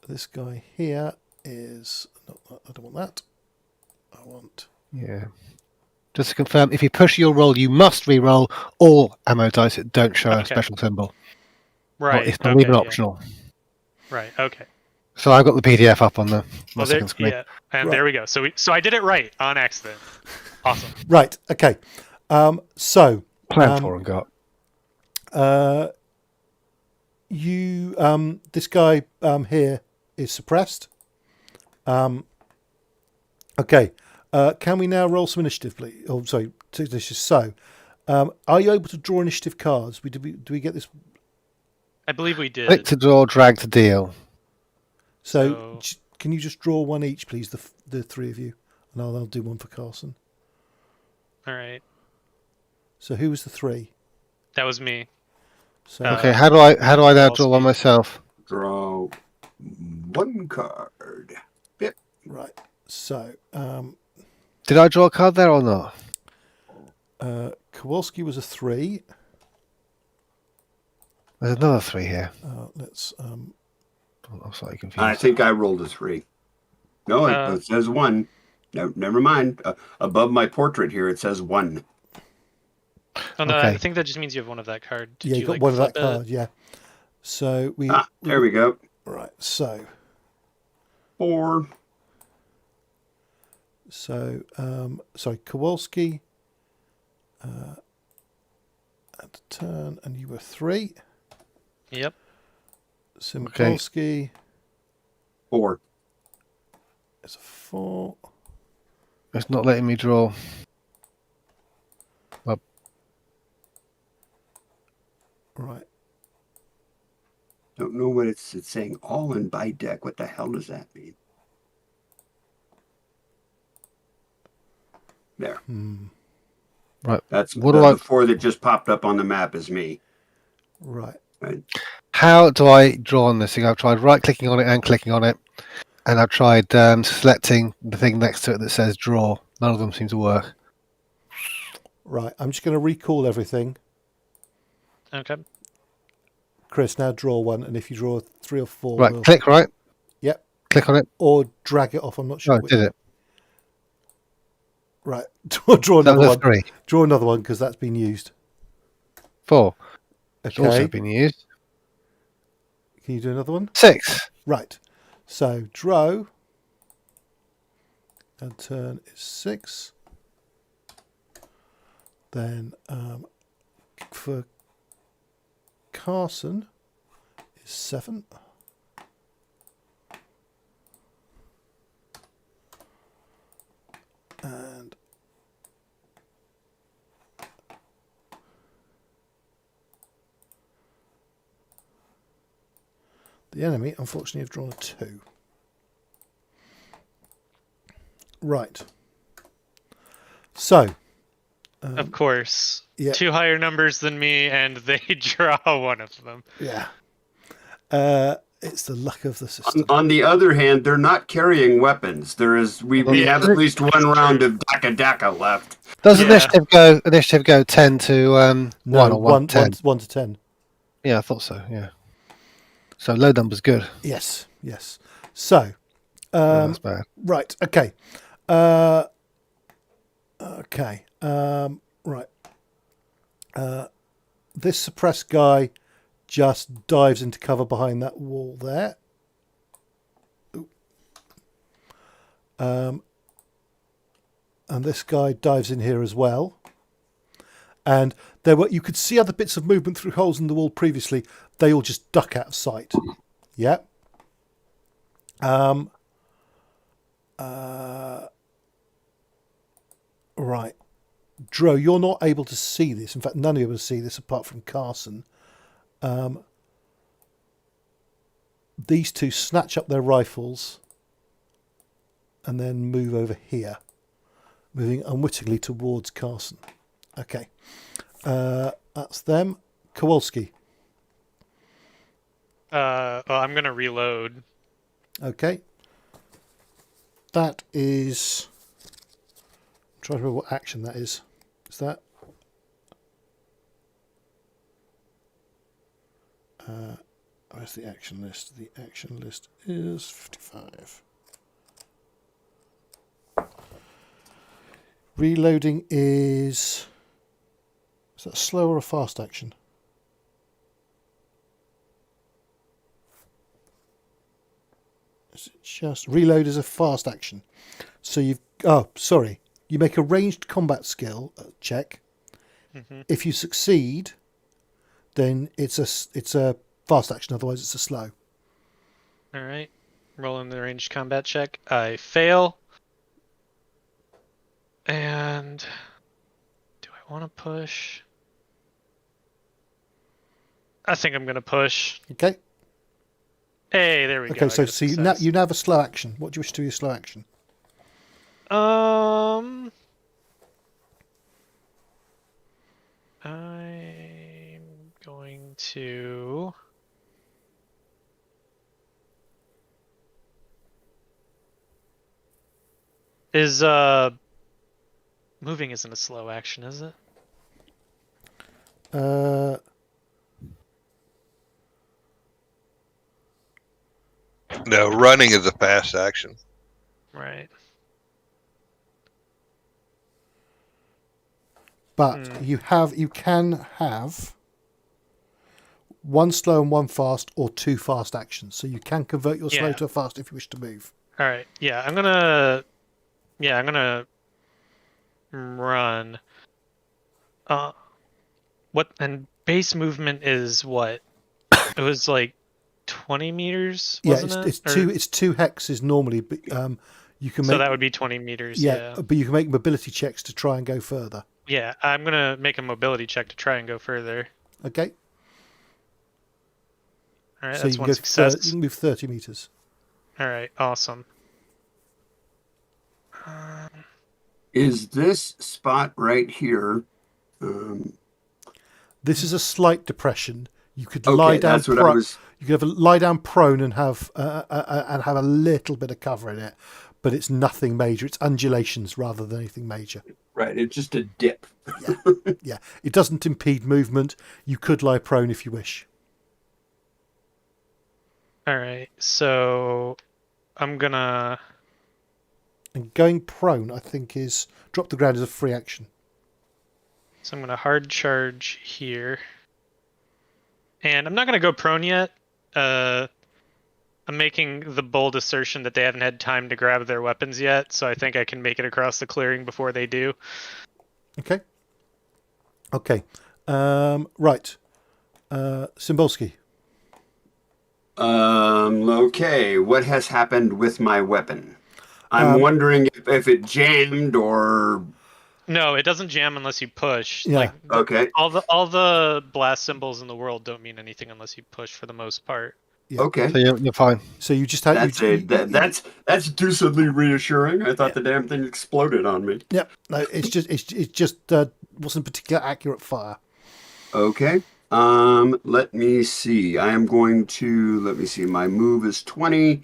This guy here is not. I don't want that. I want. Yeah. Just to confirm, if you push your roll, you must re-roll all ammo dice that don't show a special symbol. Right. It's not even optional. Right. Okay. So I've got the PDF up on my second screen. Yeah, and there we go. So I did it right on accident. Awesome. Right. Okay. So Plan for and got. This guy here is suppressed. Okay. Can we now roll some initiative, please? Oh, sorry, So, are you able to draw initiative cards? Do we get this? I believe we did. Click to draw, drag to deal. So can you just draw one each, please? The three of you, and I'll do one for Carson. All right. So who was the three? That was me. So okay, how do I now draw one myself? Draw one card. Yep. Right. So did I draw a card there or not? Kowalski was a 3. There's another 3 here. Let's. I'm slightly confused. I think I rolled a 3. No, it says 1. No, never mind. Above my portrait here, it says 1. Oh no, I think that just means you have one of that card. Did you got one of that card. Yeah. So there we go. Right. So 4. So sorry, Kowalski. At the turn, and you were 3. Yep. Simkowski. 4. It's a 4. It's not letting me draw. Well. Right. Don't know what it's saying. All in by deck. What the hell does that mean? There. Right. That's the 4 that just popped up on the map is me. Right. How do I draw on this thing? I've tried right-clicking on it and clicking on it, and I've tried selecting the thing next to it that says draw. None of them seem to work. Right. I'm just going to recall everything. Okay. Chris, now draw one, and if you draw 3 or 4... Right, click, right? Yep. Click on it. Or drag it off, I'm not sure. Oh, did it? Right. Draw another one. 3. Draw another one, because that's been used. 4. Okay. It's also been used. Can you do another one? 6. Right. So, draw. And turn is 6. Then, for Carson is 7. And the enemy, unfortunately, have drawn a 2. Right. So. Of course. Yeah. 2 higher numbers than me, and they draw one of them. Yeah. It's the luck of the system. On the other hand, they're not carrying weapons. We have at least one round of Daka left. Does initiative go 10 to 1 or 1 to 10? 1 to 10. Yeah, I thought so. Yeah. So low number's good. Yes. So, that's bad. Right. Okay. Right. This suppressed guy just dives into cover behind that wall there. And this guy dives in here as well. And you could see other bits of movement through holes in the wall previously. They all just duck out of sight. Yeah. Right. Dro, you're not able to see this. In fact, none of you are able to see this apart from Carson. These two snatch up their rifles and then move over here, moving unwittingly towards Carson. Okay. That's them. Kowalski. Well, I'm going to reload. Okay. That is... I'm trying to remember what action that is. Is that... where's the action list? The action list is 55. Reloading is... Is that a slow or a fast action? Is it just... Reload is a fast action. So you've... Oh, sorry. You make a ranged combat skill check. Mm-hmm. If you succeed, then it's a fast action. Otherwise, it's a slow. All right. Rolling the ranged combat check. I fail. And do I want to push? I think I'm going to push. Okay. Hey, there we go. Okay. I So got a see, success. you now have a slow action. What do you wish to do with your slow action? I'm going to moving isn't a slow action, is it? No, running is a fast action. Right. But you can have one slow and one fast, or two fast actions. So you can convert your slow Yeah. to a fast if you wish to move. All right. Yeah, I'm gonna run. What and base movement is what? It was like 20 meters, wasn't yeah, it? it's two hexes normally, but you can So make that would be 20 meters. yeah, but you can make mobility checks to try and go further. Yeah, I'm gonna make a mobility check to try and go further. Okay. All right, So that's you can one go success. you can move 30 meters. All right, awesome. Is this spot right here? This is a slight depression. You could Okay, lie down. that's what I was. You could lie down prone and have a little bit of cover in it, but it's nothing major. It's undulations rather than anything major. Right, it's just a dip. Yeah, it doesn't impede movement. You could lie prone if you wish. All right, so I'm gonna. And going prone, I think, is drop the ground as a free action. So I'm gonna hard charge here, and I'm not gonna go prone yet. I'm making the bold assertion that they haven't had time to grab their weapons yet, so I think I can make it across the clearing before they do. Okay. Okay. Right. Cymbalski. Okay, what has happened with my weapon? I'm wondering if it jammed or... No, it doesn't jam unless you push. Yeah. Like, Okay. all the blast symbols in the world don't mean anything unless you push for the most part. Yeah. Okay. So you're fine. So you just had That's that's deucedly reassuring. I thought the damn thing exploded on me. Yep. No, it's just wasn't particularly accurate fire. Okay. Let me see. I am going to let me see. My move is 20.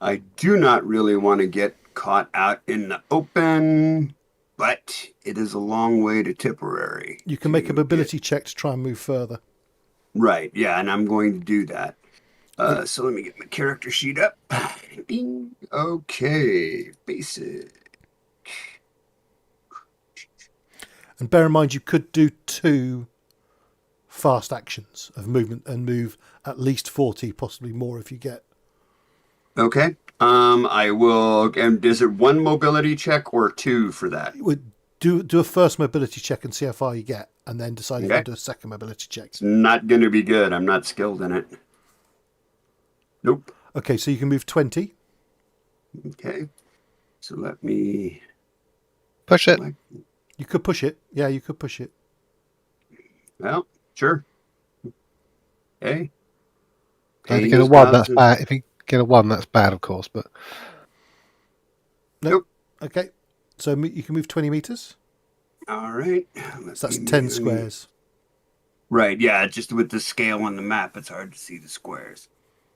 I do not really want to get caught out in the open, but it is a long way to Tipperary. You can make a mobility check to try and move further. Right. Yeah, and I'm going to do that. So let me get my character sheet up. Bing. Okay. Basic. And bear in mind, you could do two fast actions of movement and move at least 40, possibly more if you get. Okay. I will. And is it one mobility check or two for that? Do a first mobility check and see how far you get, and then decide if you do a second mobility check. It's not going to be good. I'm not skilled in it. Nope. Okay, so you can move 20. Okay. So let me Push it. You could push it. Yeah, you could push it. Well, sure. Okay. If you get a 1, that's bad. If you get a 1, that's bad, of course. But Nope. Okay. So you can move 20 meters. All right. So that's 10 squares. Right. Yeah. Just with the scale on the map, it's hard to see the squares.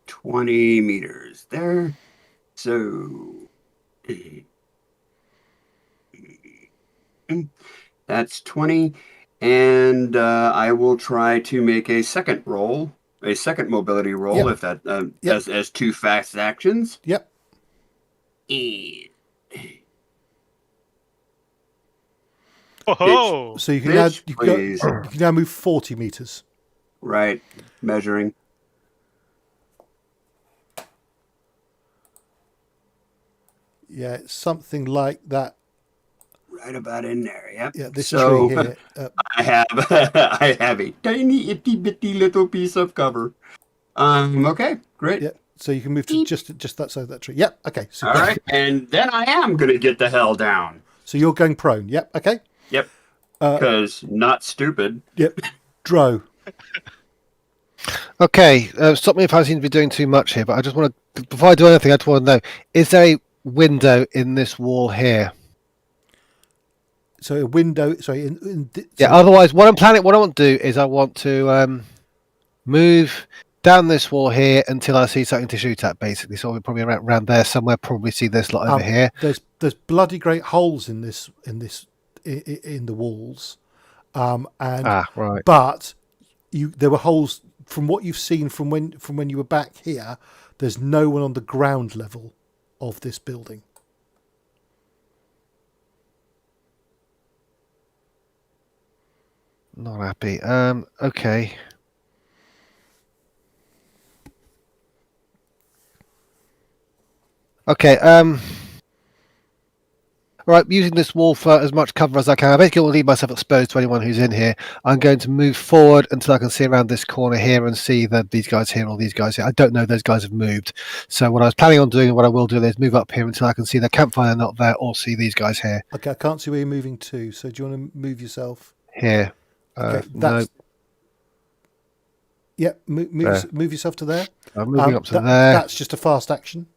20 meters there. So that's 20. And I will try to make a second mobility roll, if that as 2 fast actions. Yep. Oh, so you can Bitch, now move 40 meters. Right, measuring. Yeah, it's something like that. Right about in there. Yep. Yeah, this so, is right here. I have a tiny itty bitty little piece of cover. Okay, great. Yeah, so you can move to just that side of that tree. Yep. Okay. Super. All right, and then I am gonna get the hell down. So you're going prone. Yep. Okay. Yep. Because not stupid. Yep. Dro. okay, stop me if I seem to be doing too much here. But I just want to, before I do anything, I just want to know: is there a window in this wall here? So a window. Sorry. Otherwise, what I want to do is I want to move down this wall here until I see something to shoot at. Basically, so we're probably around there somewhere. Probably see this lot over here. There's bloody great holes in the walls, right. But there were holes from what you've seen from when you were back here. There's no one on the ground level of this building. Not happy. Okay. Okay. Right. Using this wall for as much cover as I can. I basically want to leave myself exposed to anyone who's in here. I'm going to move forward until I can see around this corner here and see that these guys here or these guys here. I don't know. Those guys have moved. So what I was planning on doing and what I will do is move up here until I can see the campfire not there or see these guys here. Okay. I can't see where you're moving to. So do you want to move yourself? Here. Okay, no. Yeah, move yourself to there. I'm moving up to there. That's just a fast action.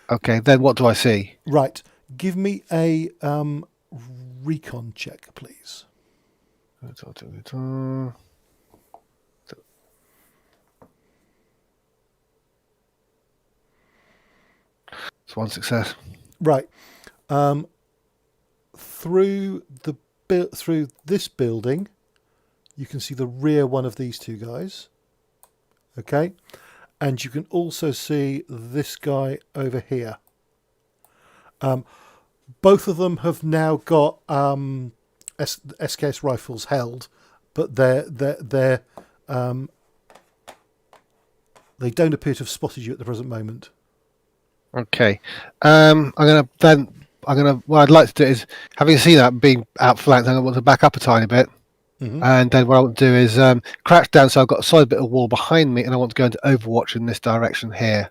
Okay, then what do I see? Right. Give me a recon check, please. It's 1 success. Right. Through this building, you can see the rear one of these two guys. Okay. And you can also see this guy over here. Both of them have now got SKS rifles held, but they don't appear to have spotted you at the present moment. Okay. What I'd like to do is, having seen that being outflanked, I want to back up a tiny bit. Mm-hmm. And then what I want to do is crouch down so I've got a solid bit of wall behind me, and I want to go into Overwatch in this direction here.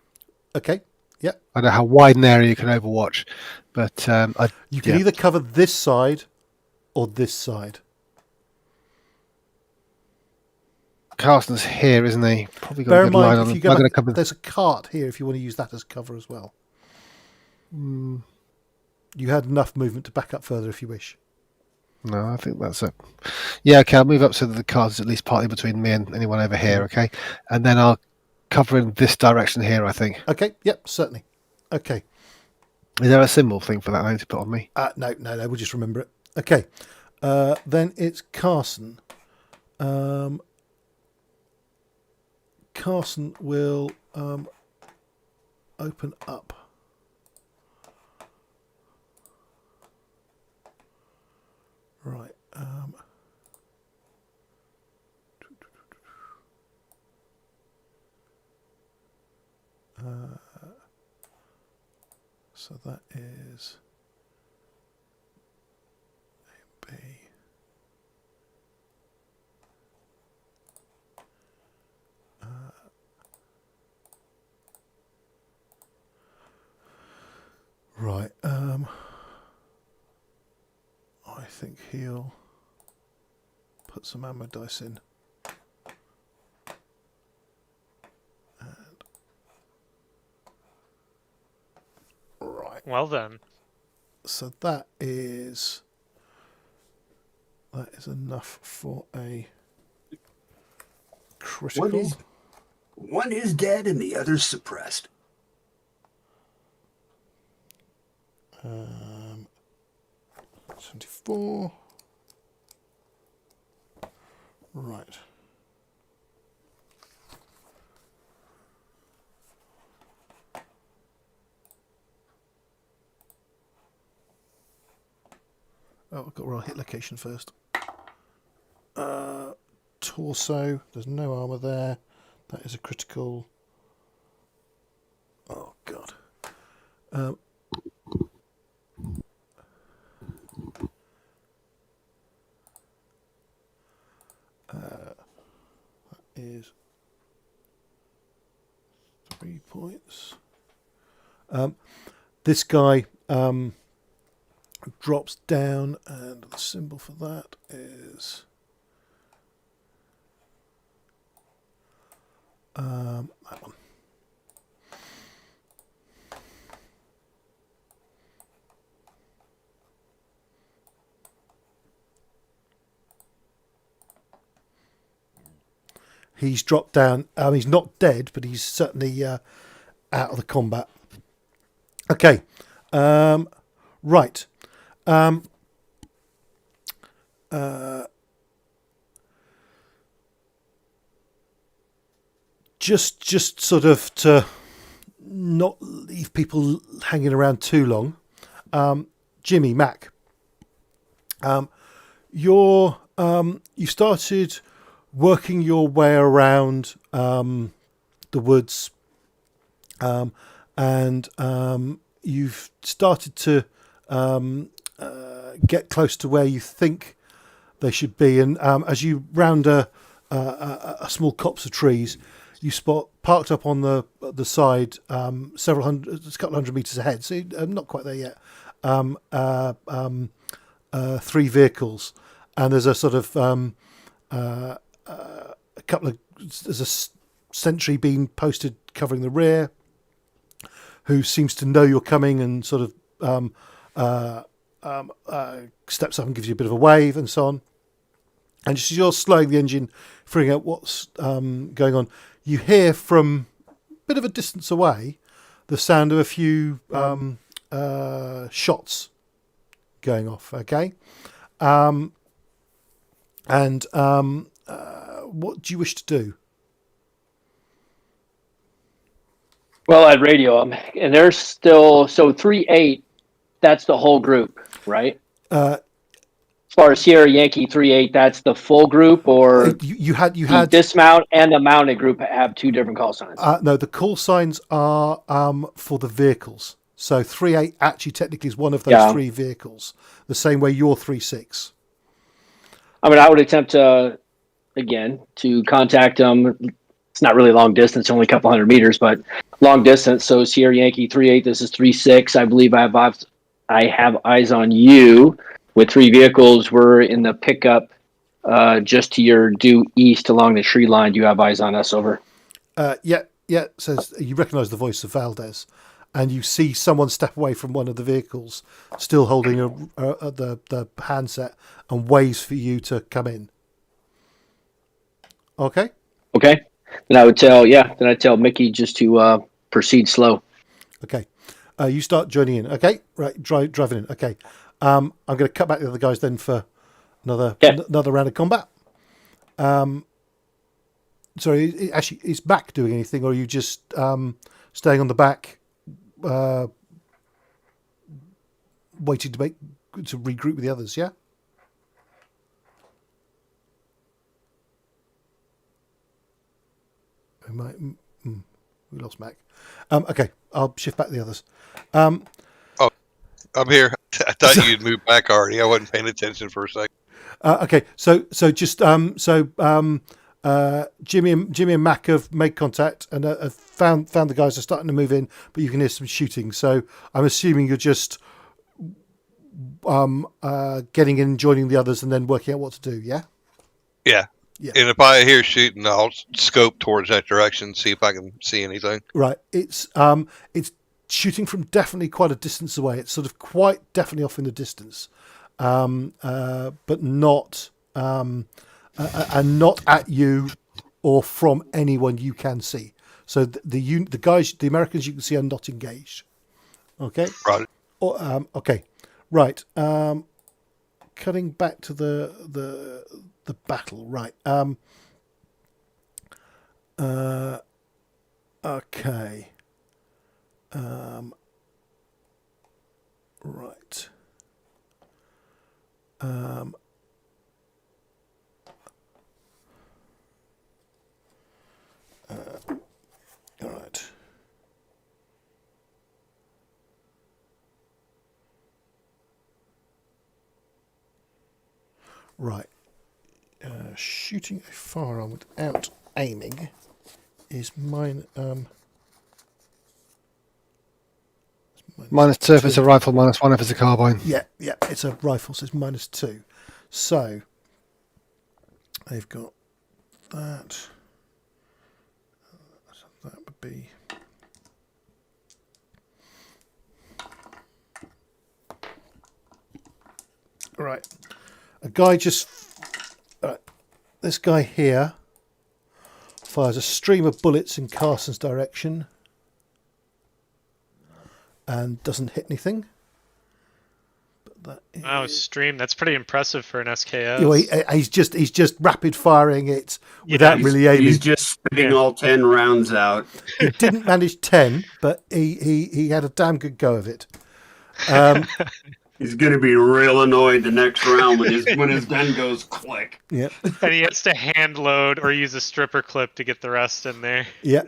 Okay. Yep. I don't know how wide an area you can Overwatch, but you can either cover this side or this side. Carson's here, isn't he? Probably got Bear a in good line mind, on there's a cart here if you want to use that as cover as well. Mm. You had enough movement to back up further if you wish. No, I think that's it. Yeah, okay, I'll move up so that the car's at least partly between me and anyone over here, okay? And then I'll cover in this direction here, I think. Okay, yep, certainly. Okay. Is there a symbol thing for that I need to put on me? No, we'll just remember it. Okay. Then it's Carson. Carson will open up. Right. So that is A, B. Right. I think he'll put some ammo dice in. Right. Well then. So that is enough for a critical. One is dead and the other's suppressed. 74. Right. Oh, I've got where I'll hit location first. Torso. There's no armour there. That is a critical. Oh, God. That is 3 points. This guy drops down, and the symbol for that is that one. He's dropped down. He's not dead, but he's certainly out of the combat. Okay. Right. Just sort of to not leave people hanging around too long. Jimmy, Mac, you started working your way around the woods, and you've started to get close to where you think they should be. And as you round a small copse of trees, you spot parked up on the side, a couple hundred meters ahead. So not quite there yet. 3 vehicles, and there's a sort of there's a sentry being posted covering the rear, who seems to know you're coming and sort of steps up and gives you a bit of a wave and so on. And just as you're slowing the engine, figuring out what's going on, you hear from a bit of a distance away the sound of a few shots going off. Okay, and what do you wish to do? Well, I'd radio them, and they're still 3-8. That's the whole group, right? As far as Sierra Yankee 3-8, that's the full group, or you had dismount and the mounted group have 2 different call signs. No, the call signs are for the vehicles. So 3-8 actually technically is one of those 3 vehicles, the same way you're 3-6. I mean, I would attempt to contact them. It's not really long distance, only a couple hundred meters, but long distance. So Sierra Yankee 3-8, this is 3-6. I believe I have eyes on you with 3 vehicles. We're in the pickup just to your due east along the tree line. Do you have eyes on us? Over. Yeah. Says you recognise the voice of Valdez, and you see someone step away from one of the vehicles, still holding the handset, and waves for you to come in. Okay. Then I'd tell Mickey just to proceed slow. Okay. You start joining in. Okay. Right. Driving in. Okay. I'm going to cut back the other guys then for another round of combat. Sorry, actually, is Mac doing anything, or are you just staying on the back, waiting to regroup with the others? Yeah. We lost Mac. Okay, I'll shift back the others. I'm here. I thought you'd moved back already. I wasn't paying attention for a second. Okay, so just Jimmy and Mac have made contact and have found the guys are starting to move in, but you can hear some shooting. So I'm assuming you're just getting in, joining the others, and then working out what to do. Yeah. Yeah. Yeah. And if I hear shooting, I'll scope towards that direction, see if I can see anything. Right. It's shooting from definitely quite a distance away. It's sort of quite definitely off in the distance, but not and not at you or from anyone you can see. So the guys, the Americans you can see are not engaged. Okay. Right. Okay. Right. Cutting back to the battle. Right. Okay. Right. All right. Right. Shooting a firearm without aiming is mine. -2 if it's a rifle, -1 if it's a carbine. Yeah, it's a rifle, so it's -2. So they've got that. So that would be. Right. A guy just. This guy here fires a stream of bullets in Carson's direction and doesn't hit anything. But that is... Wow, stream. That's pretty impressive for an SKS. Well, he's just rapid firing it without really aiming. He's just spitting all 10 rounds out. He didn't manage 10, but he had a damn good go of it. He's going to be real annoyed the next round when his gun goes click. Yeah. And he has to hand load or use a stripper clip to get the rest in there. Yeah.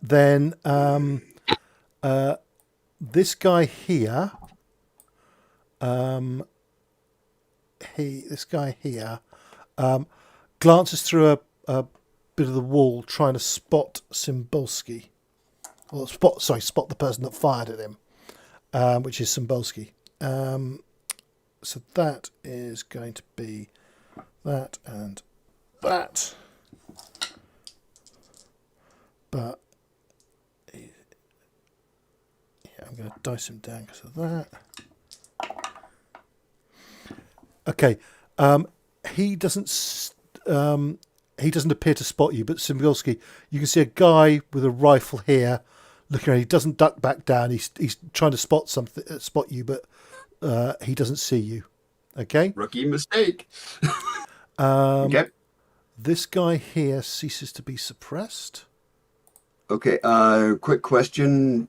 Then this guy here, glances through a bit of the wall trying to spot Cymbalski. Well, spot the person that fired at him. Which is Cymbalski. So that is going to be that and that. But yeah, I'm going to dice him down because of that. Okay, he doesn't appear to spot you, but Cymbalski, you can see a guy with a rifle here. Looking around, he doesn't duck back down. He's trying to spot you, but he doesn't see you. Okay. Rookie mistake. Okay. This guy here ceases to be suppressed. Okay. Quick question,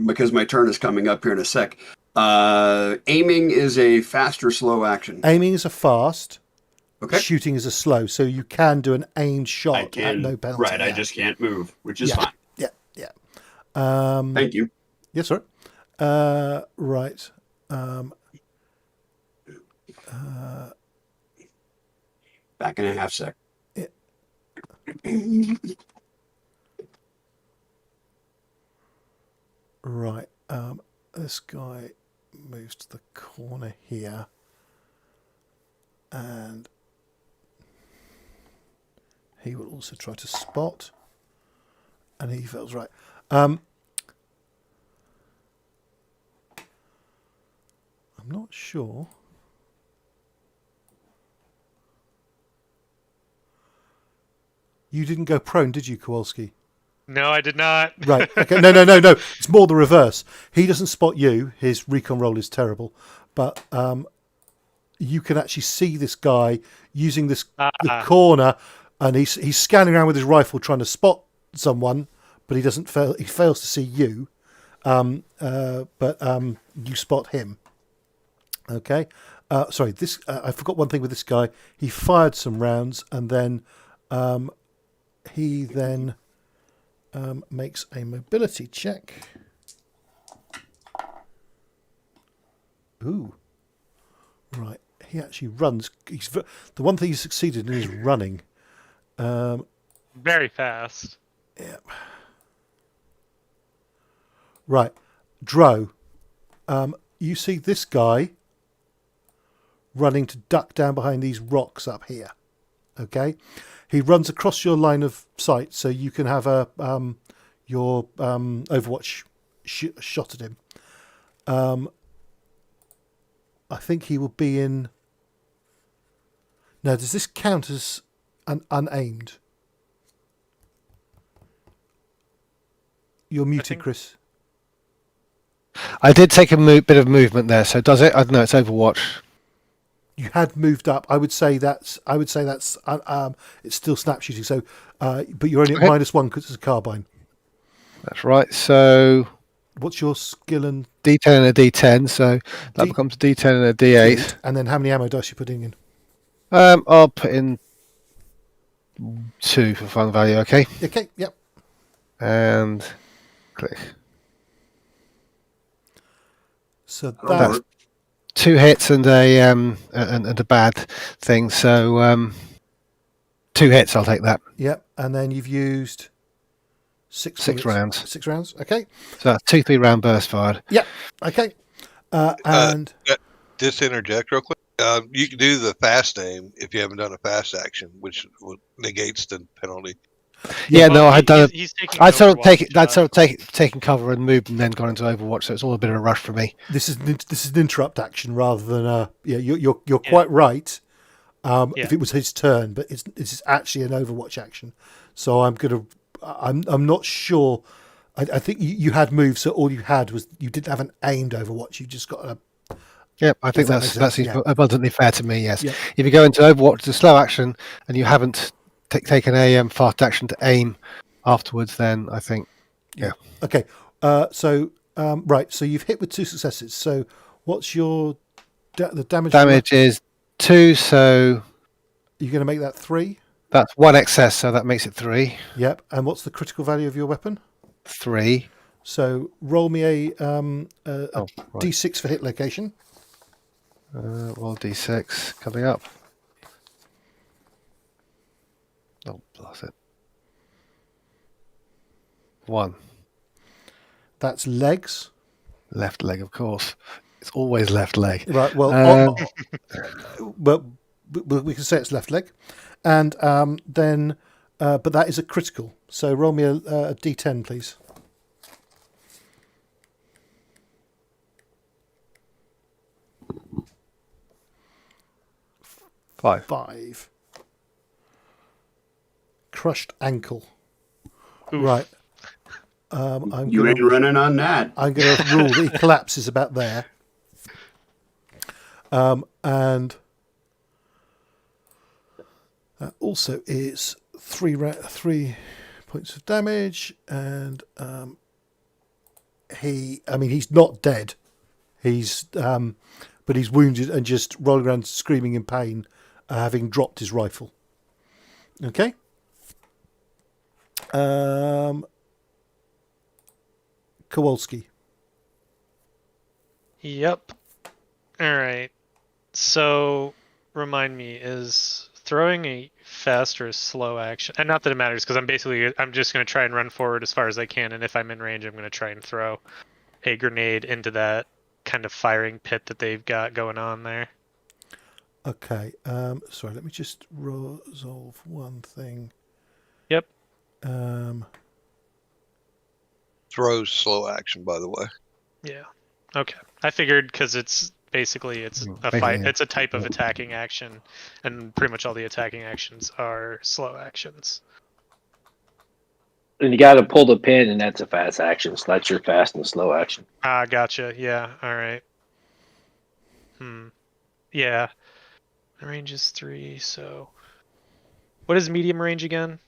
because my turn is coming up here in a sec. Aiming is a fast or slow action? Aiming is a fast. Okay. Shooting is a slow. So you can do an aimed shot at no penalty. Right. I just can't move, which is fine. Yeah. Thank you. Yes, sir. Right. Back in a half sec. Yeah. Right. This guy moves to the corner here, and he will also try to spot, and he fails. Right. I'm not sure. You didn't go prone, did you, Kowalski? No, I did not. Right. Okay. No. It's more the reverse. He doesn't spot you. His recon roll is terrible, but you can actually see this guy using the corner, and he's scanning around with his rifle trying to spot someone, but he doesn't fail. He fails to see you, but you spot him. Okay. Sorry. This I forgot one thing with this guy. He fired some rounds, and then he then makes a mobility check. Ooh. Right. He actually runs. The one thing he succeeded in is running. Very fast. Yeah. Right. Dro, you see this guy running to duck down behind these rocks up here. Okay, he runs across your line of sight, so you can have a your Overwatch shot at him. I think he will be in. Now, does this count as an unaimed? You're muted, Chris. I did take a bit of movement there, so does it? I don't know. It's Overwatch. You had moved up. I would say that's. It's still snap shooting. So, but you're only at -1 because it's a carbine. That's right. So, what's your skill and D10 and a D10? So that becomes a D10 and a D8. And then how many ammo dice you putting in? I'll put in 2 for fun value. Okay. Okay. Yep. And click. So that's 2 hits and a bad thing. So 2 hits. I'll take that. Yep. And then you've used 6 rounds. 6 rounds. Okay. So that's 2 3-round bursts fired. Yep. Okay. And just interject real quick. You can do the fast aim if you haven't done a fast action, which negates the penalty. Yeah, well, no, I had done he's taking I'd sort of Overwatch, taken cover and moved and then gone into Overwatch, so it's all a bit of a rush for me. this is an interrupt action rather than a. Yeah, you're quite right. If it was his turn, but it's actually an Overwatch action. So I'm not sure. I think you had moves, so all you had was you didn't have an aimed Overwatch. You just got a. Yeah, I think that seems abundantly fair to me. Yes, Yeah. if you go into Overwatch, it's a slow action, and you haven't taken a fast action to aim afterwards, then I think, yeah. Okay, so right, so you've hit with 2 successes. So what's your the damage? Damage is 2, so You're going to make that 3. that's 1 excess, so that makes it 3. Yep. And what's the critical value of your weapon? 3. So roll me a Right. D6 for hit location. Roll D6 coming up. Oh, blast it. 1. That's legs. Left leg, of course. It's always left leg. Right. Well, but we can say it's left leg, and then, but that is a critical. So roll me a D10, please. 5. Crushed ankle. Oof. Right. You ain't running on that. I'm going to rule that he collapses about there. And that also is 3 points of damage. And he's not dead. But he's wounded and just rolling around screaming in pain, having dropped his rifle. Okay. Kowalski. Yep. All right. So, remind me, is throwing a fast or a slow action? And not that it matters, because I'm just going to try and run forward as far as I can, and if I'm in range, I'm going to try and throw a grenade into that kind of firing pit that they've got going on there. Okay. Sorry, let me just resolve one thing. Yep. Throws slow action, by the way. Yeah. Okay. I figured because it's basically a fight. It's a type of attacking action, and pretty much all the attacking actions are slow actions. And you got to pull the pin, and that's a fast action. So that's your fast and slow action. Ah, gotcha. Yeah. All right. Yeah. The range is 3. So, what is medium range again?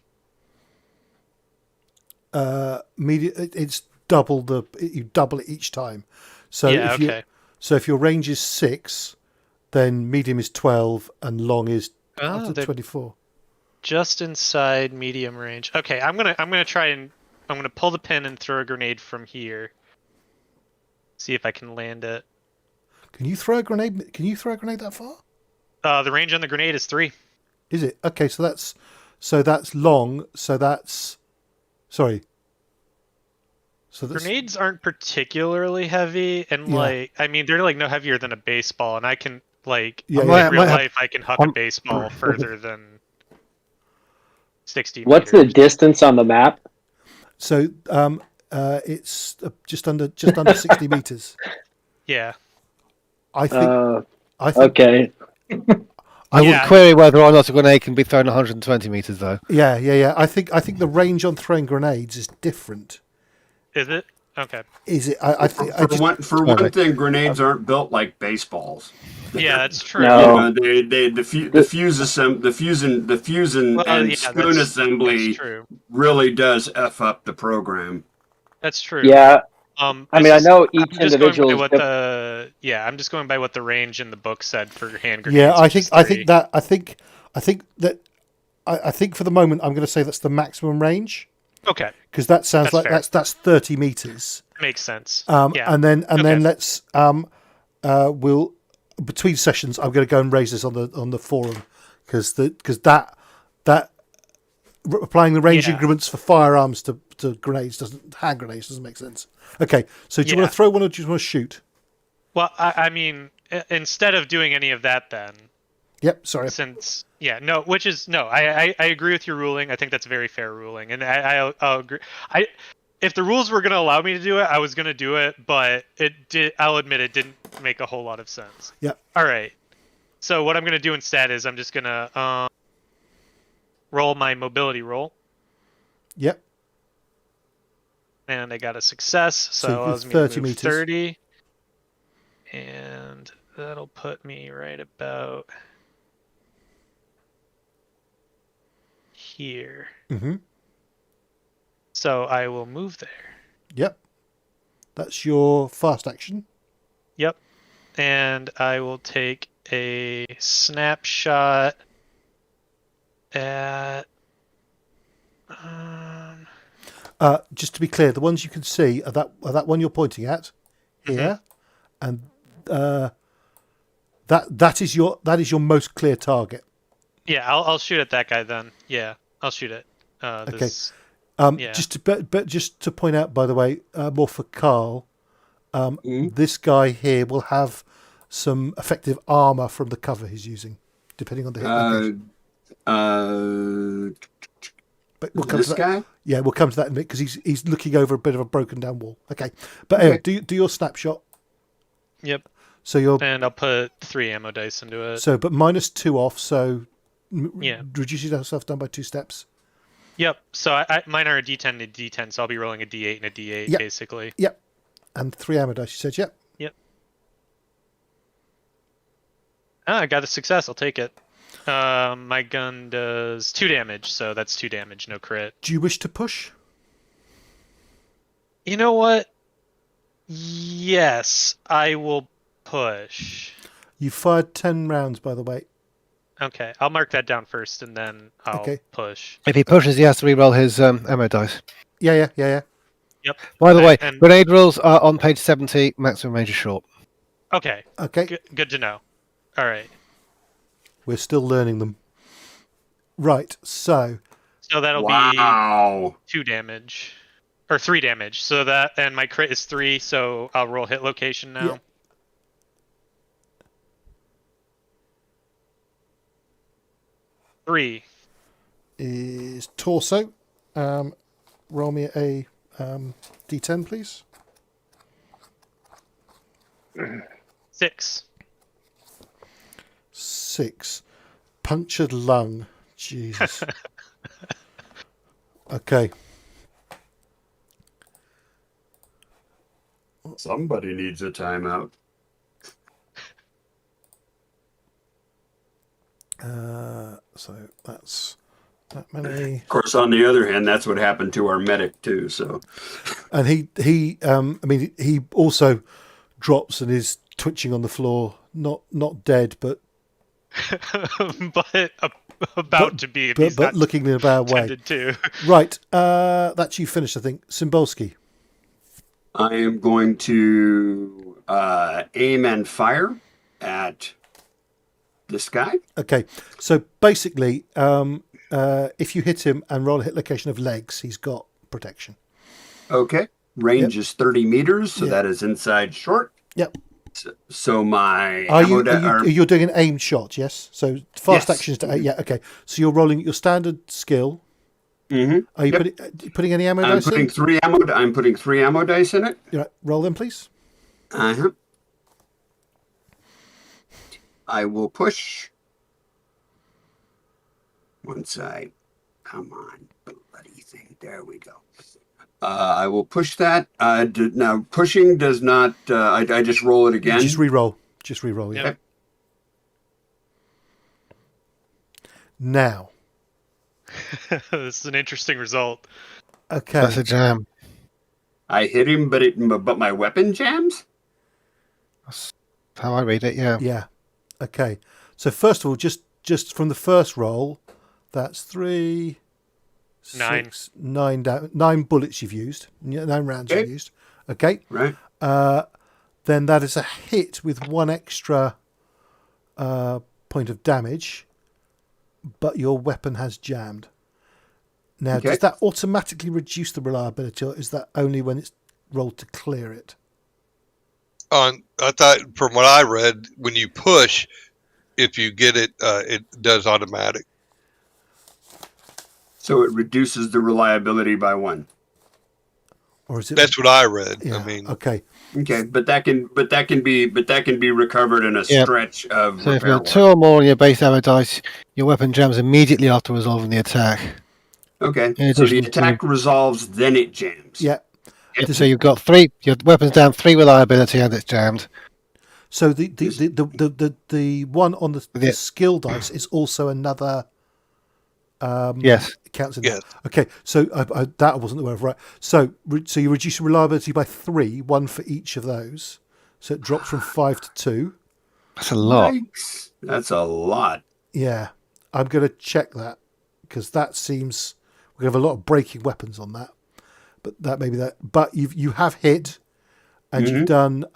It's double you double it each time. So yeah. Okay. If your range is 6, then medium is 12 and long is up to 24. Just inside medium range. Okay, I'm gonna try and I'm gonna pull the pin and throw a grenade from here. See if I can land it. Can you throw a grenade? Can you throw a grenade that far? The range on the grenade is 3. Is it? Okay, so that's long. So that's sorry. So grenades aren't particularly heavy, and they're like no heavier than a baseball, and I can Like Yeah, in yeah. real life, I can huck a baseball further than 60 What's the meters. distance on the map? So it's just under 60 meters. Yeah. I think. Okay. I Yeah. would query whether or not a grenade can be thrown 120 meters, though. Yeah. I think the range on throwing grenades is different. Is it? Okay. Is it? I think. For one thing, grenades aren't built like baseballs. Yeah, that's true. No. The fuse and spoon assembly that's true. really does f up the program. That's true. Yeah. I know each individual. I'm just going by what the range in the book said for hand grenades. Yeah, I think for the moment I'm going to say that's the maximum range. Okay. Because that sounds That's like fair. that's 30 meters. Makes sense. And then let's we'll between sessions I'm going to go and raise this on the forum because that applying the range increments for firearms to hand grenades doesn't make sense. Okay, so do you want to throw one or do you want to shoot? Well, I mean, instead of doing any of that, then. Yep. Sorry. I agree with your ruling. I think that's a very fair ruling, and I'll agree. If the rules were going to allow me to do it, I was going to do it, but I'll admit it didn't make a whole lot of sense. Yep. All right. So what I'm going to do instead is I'm just going to roll my mobility roll. Yep. And I got a success, so I was 30 meters. 30. And that'll put me right about here. Mm-hmm. So I will move there. Yep. That's your fast action. Yep. And I will take a snapshot at... just to be clear, the ones you can see are that one you're pointing at here, and that is your most clear target. Yeah, I'll shoot at that guy then. Yeah, I'll shoot it. Okay. Just to point out, by the way, more for Carl, this guy here will have some effective armor from the cover he's using, depending on the hit location. But we'll come to that. Guy? Yeah, we'll come to that in a minute because he's looking over a bit of a broken down wall. Okay, but anyway, do your snapshot. Yep. So and I'll put 3 ammo dice into it. So, but -2 off. So reduce yourself down by 2 steps. Yep. So mine are a D10 and a D10, so I'll be rolling a D8 and a D8 basically. Yep. And 3 ammo dice. You said yep. Yep. I got a success. I'll take it. My gun does 2 damage, so that's 2 damage, no crit. Do you wish to push? You know what? Yes, I will push. You fired 10 rounds, by the way. Okay, I'll mark that down first, and then I'll push. If he pushes, he has to reroll his ammo dice. Yeah. Yep. By the way, grenade rules are on page 70. Maximum range is short. Okay. Okay. Good to know. All right. We're still learning them. Right, so that'll be 2 damage. Or 3 damage. So that, and my crit is 3, so I'll roll hit location now. Yeah. Three is torso. Roll me a D10, please. 6. 6. Punctured lung. Jesus. Okay. Somebody needs a timeout. So that's that many. Of course, on the other hand, that's what happened to our medic too. So, and he also drops and is twitching on the floor, not dead, but about to be. But looking in a bad way. To. Right, that's you finished, I think. Cymbalski. I am going to aim and fire at this guy. Okay, so basically, if you hit him and roll a hit location of legs, he's got protection. Okay, range is 30 meters, so that is inside short. Yep. So my Are ammo you're doing an aimed shot? Yes. So fast Yes. actions to yeah. Okay. So you're rolling your standard skill. Are you putting any ammo dice in? I'm putting 3 ammo dice in it. Yeah. Roll them, please. Uh-huh. I will push. Once I come on, bloody thing. There we go. I will push that. Now pushing does not. I just roll it again. Just re-roll. Just re-roll. Yeah. Yep. Now. This is an interesting result. Okay. That's a jam. I hit him, but my weapon jams. That's how I read it. Yeah. Yeah. Okay. So first of all, just from the first roll, that's 3, 9. 6, 9 bullets you've used. 9 rounds Okay. you've used. Okay. Right. Then that is a hit with 1 extra point of damage, but your weapon has jammed. Now, Okay. does that automatically reduce the reliability, or is that only when it's rolled to clear it? I thought from what I read, when you push, if you get it, it does automatic. So it reduces the reliability by 1. Or is it? That's what I read. Yeah. I mean, Okay. Okay, but that can be recovered in a Yeah. stretch of So if repair you're 2 or more on your base ammo dice, your weapon jams immediately after resolving the attack. Okay, In so the addition to- attack resolves, then it jams. Yeah. So you've got 3. Your weapon's down 3 reliability, and it's jammed. So the one on the Yeah. skill dice is also another. Yes. Counts in Yes. that. Okay, so that I wasn't aware of. Right. So you reduce your reliability by 3, 1 for each of those. So it drops from 5 to 2. That's a lot. Yikes. That's a lot. Yeah, I'm going to check that because that seems we have a lot of breaking weapons on that. But that maybe that. But you have hit, and you've done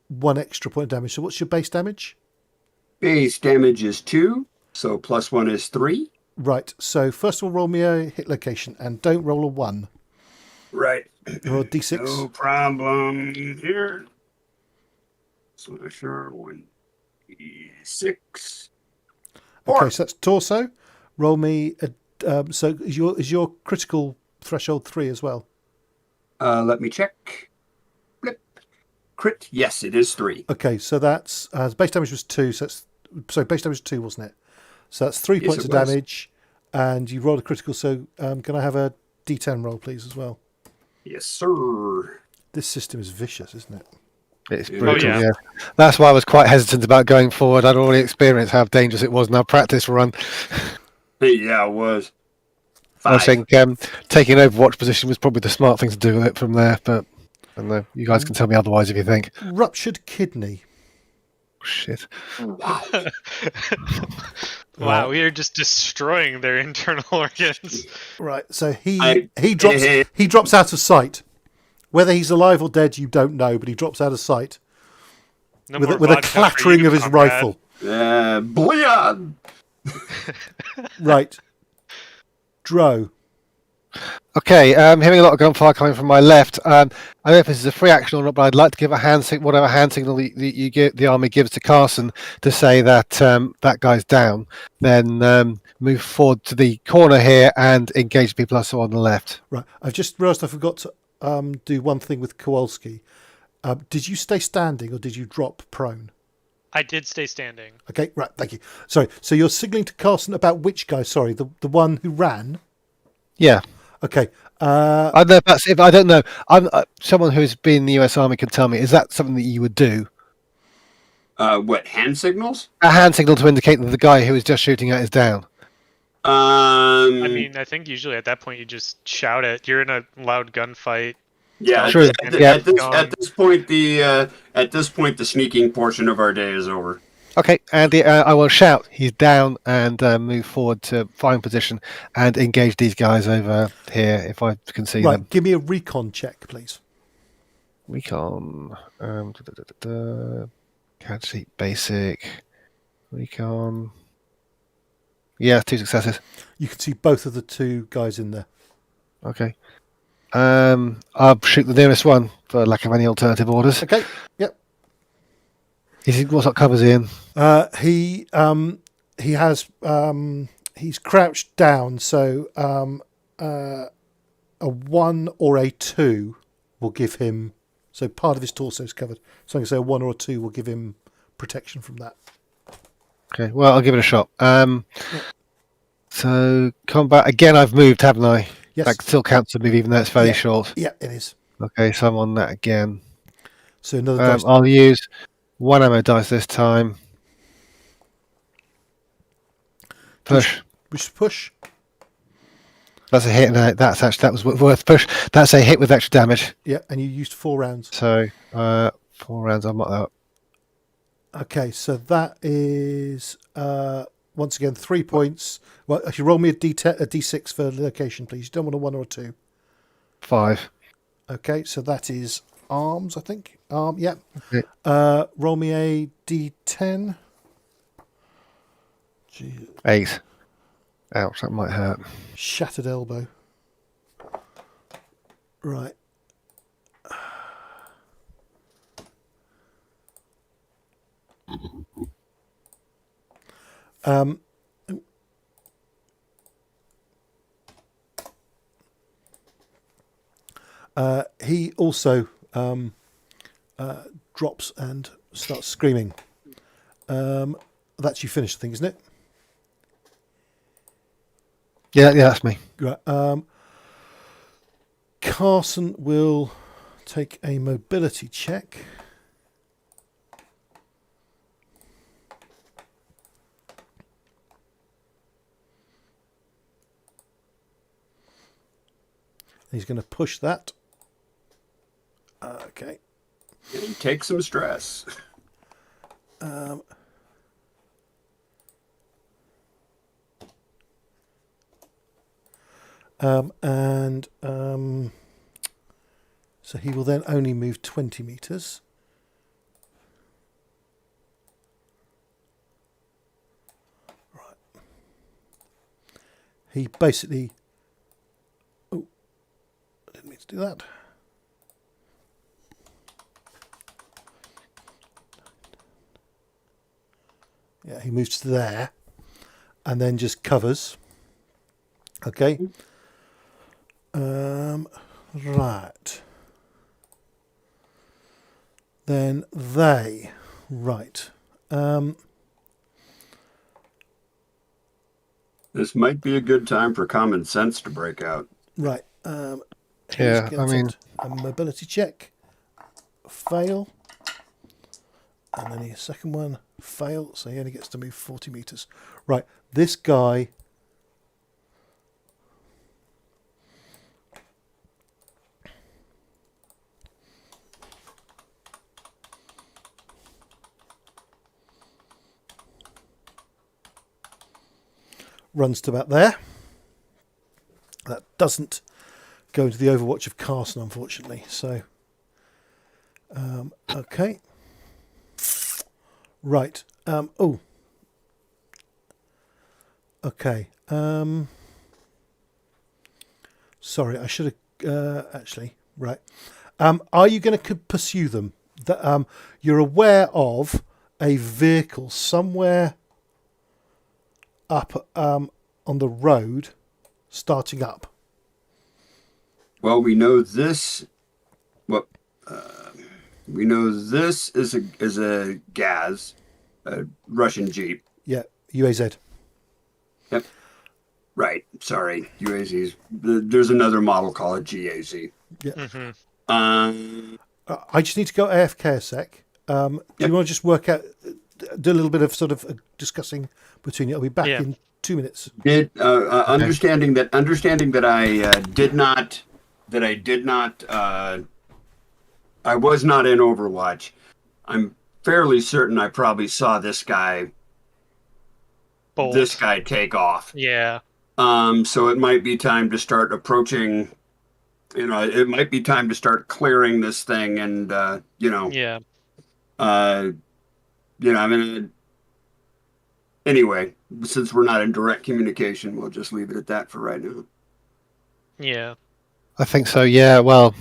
1 extra point of damage. So what's your base damage? Base damage is 2, so plus 1 is 3. Right. So first of all, roll me a hit location, and don't roll a 1. Right. Roll a d6. No problem here. Slasher 1d6. Okay, so that's torso. Roll me a. So is your critical threshold 3 as well? Let me check. Blip. Crit. Yes, it is 3. Okay, so that's base damage was 2. So base damage was 2, wasn't it? So that's 3 Yes, points it of was. damage, and you rolled a critical. So can I have a d10 roll, please, as well? Yes, sir. This system is vicious, isn't it? It's Oh, brutal, yeah. yeah. That's why I was quite hesitant about going forward. I'd already experienced how dangerous it was in our practice run. Yeah, it was. I 5. think taking Overwatch position was probably the smart thing to do with it from there, but I don't know. You guys can tell me otherwise if you think. Ruptured kidney. Shit. Wow, we are just destroying their internal organs. Right. So he I- drops out of sight. Whether he's alive or dead, you don't know, but he drops out of sight No with more a vodka for clattering you, of his comrade. rifle. Booyah! Right. Dro. Okay, hearing a lot of gunfire coming from my left. I don't know if this is a free action or not, but I'd like to give a whatever hand signal you give, the army gives to Carson to say that that guy's down. Then move forward to the corner here and engage people I saw on the left. Right. I've just realised I forgot to do one thing with Kowalski. Did you stay standing or did you drop prone? I did stay standing. Okay, right, thank you. Sorry, so you're signalling to Carson about which guy? Sorry, the one who ran? Yeah. Okay. I don't know if that's if I don't know. I'm someone who's been in the US Army can tell me. Is that something that you would do? What, hand signals? A hand signal to indicate that the guy who was just shooting at is down. I mean, I think usually at that point you just shout it. You're in a loud gunfight. yeah. True. At this point, the sneaking portion of our day is over. Okay, and I will shout. He's down and move forward to find position and engage these guys over here if I can see right, them. give me a recon check, please. Recon. Can't see basic. Recon. Yeah, 2 successes. You can see both of the 2 guys in there. Okay. I'll shoot the nearest one for lack of any alternative orders. Okay, yep. What sort of covers he in? He has he's crouched down, so a 1 or a 2 will give him. So part of his torso is covered. So I'm going to say a 1 or a 2 will give him protection from that. Okay, well, I'll give it a shot. So combat again. I've moved, haven't I? Yes. That still counts a move, even though it's fairly short. Yeah, it is. Okay, so I'm on that again. So another dice. I'll use 1 ammo dice this time. Push. Which push? That's a hit, and that was worth push. That's a hit with extra damage. Yeah, and you used 4 rounds. So 4 rounds. I'm not that. Okay, so that is once again 3 points. Well, actually, roll me a d6 for location, please. You don't want a 1 or a 2. 5. Okay, so that is arms, I think. Yeah. Okay. Roll me a d10. 8. Ouch, that might hurt. Shattered elbow. Right. He also drops and starts screaming. That's you finished, I think, isn't it? Yeah, that's me. Right. Carson will take a mobility check. He's going to push that. Okay. Take some stress. So he will then only move 20 meters. Right. He basically... Oh, I didn't mean to do that. Yeah, he moves to there and then just covers. Okay. Right. Then they. Right. This might be a good time for common sense to break out. Right. Yeah, I mean... A mobility check. Fail. And then his second one. Fail. So he only gets to move 40 meters. Right. This guy... runs to about there. That doesn't go into the overwatch of Carson, unfortunately. So, okay. Right. Oh. Okay. Sorry, I should have actually. Right. Are you going to pursue them? You're aware of a vehicle somewhere up on the road, starting up. Well, we know this. Well, we know this is a Gaz, a Russian Jeep. Yeah, UAZ. Yep. Right. Sorry, UAZs. There's another model called GAZ. Yeah. Mm-hmm. I just need to go AFK a sec. Do you want to just work out, do a little bit of sort of discussing between you? I'll be back in 2 minutes. Understanding that I was not in Overwatch. I'm fairly certain I probably saw this guy take off. Yeah. So it might be time to start approaching. It might be time to start clearing this thing, and Yeah. I mean. Anyway, since we're not in direct communication, we'll just leave it at that for right now. Yeah. I think so, yeah. Well,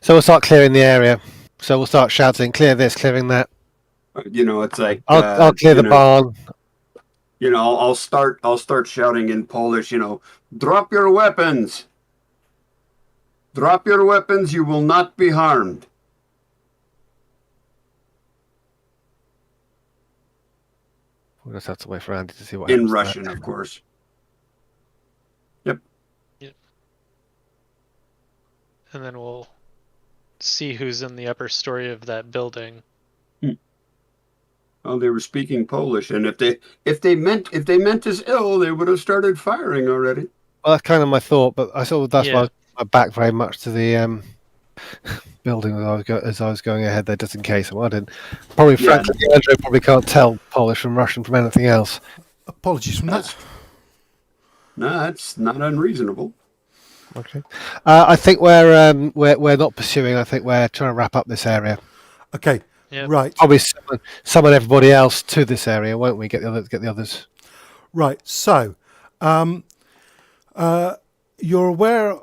so we'll start clearing the area. So we'll start shouting, clear this, clearing that. You know, it's like I'll clear the barn. You know, I'll start shouting in Polish. You know, drop your weapons. Drop your weapons. You will not be harmed. We'll just have to wait for Andy to see what In happens Russian, next. of course. Yep. And then we'll see who's in the upper story of that building. Well, they were speaking Polish, and if they meant us ill, they would have started firing already. Well, that's kind of my thought, but I saw that's Yeah. why I back very much to the building as I was going ahead there, just in case. Well, I didn't. Probably, Yeah. frankly, Andrew probably can't tell Polish from Russian from anything else. Apologies from that. No, that's not unreasonable. Okay. I think we're not pursuing. I think we're trying to wrap up this area. Okay. Yep. Right. Probably summon everybody else to this area, won't we? Get the others. Right. So, you're aware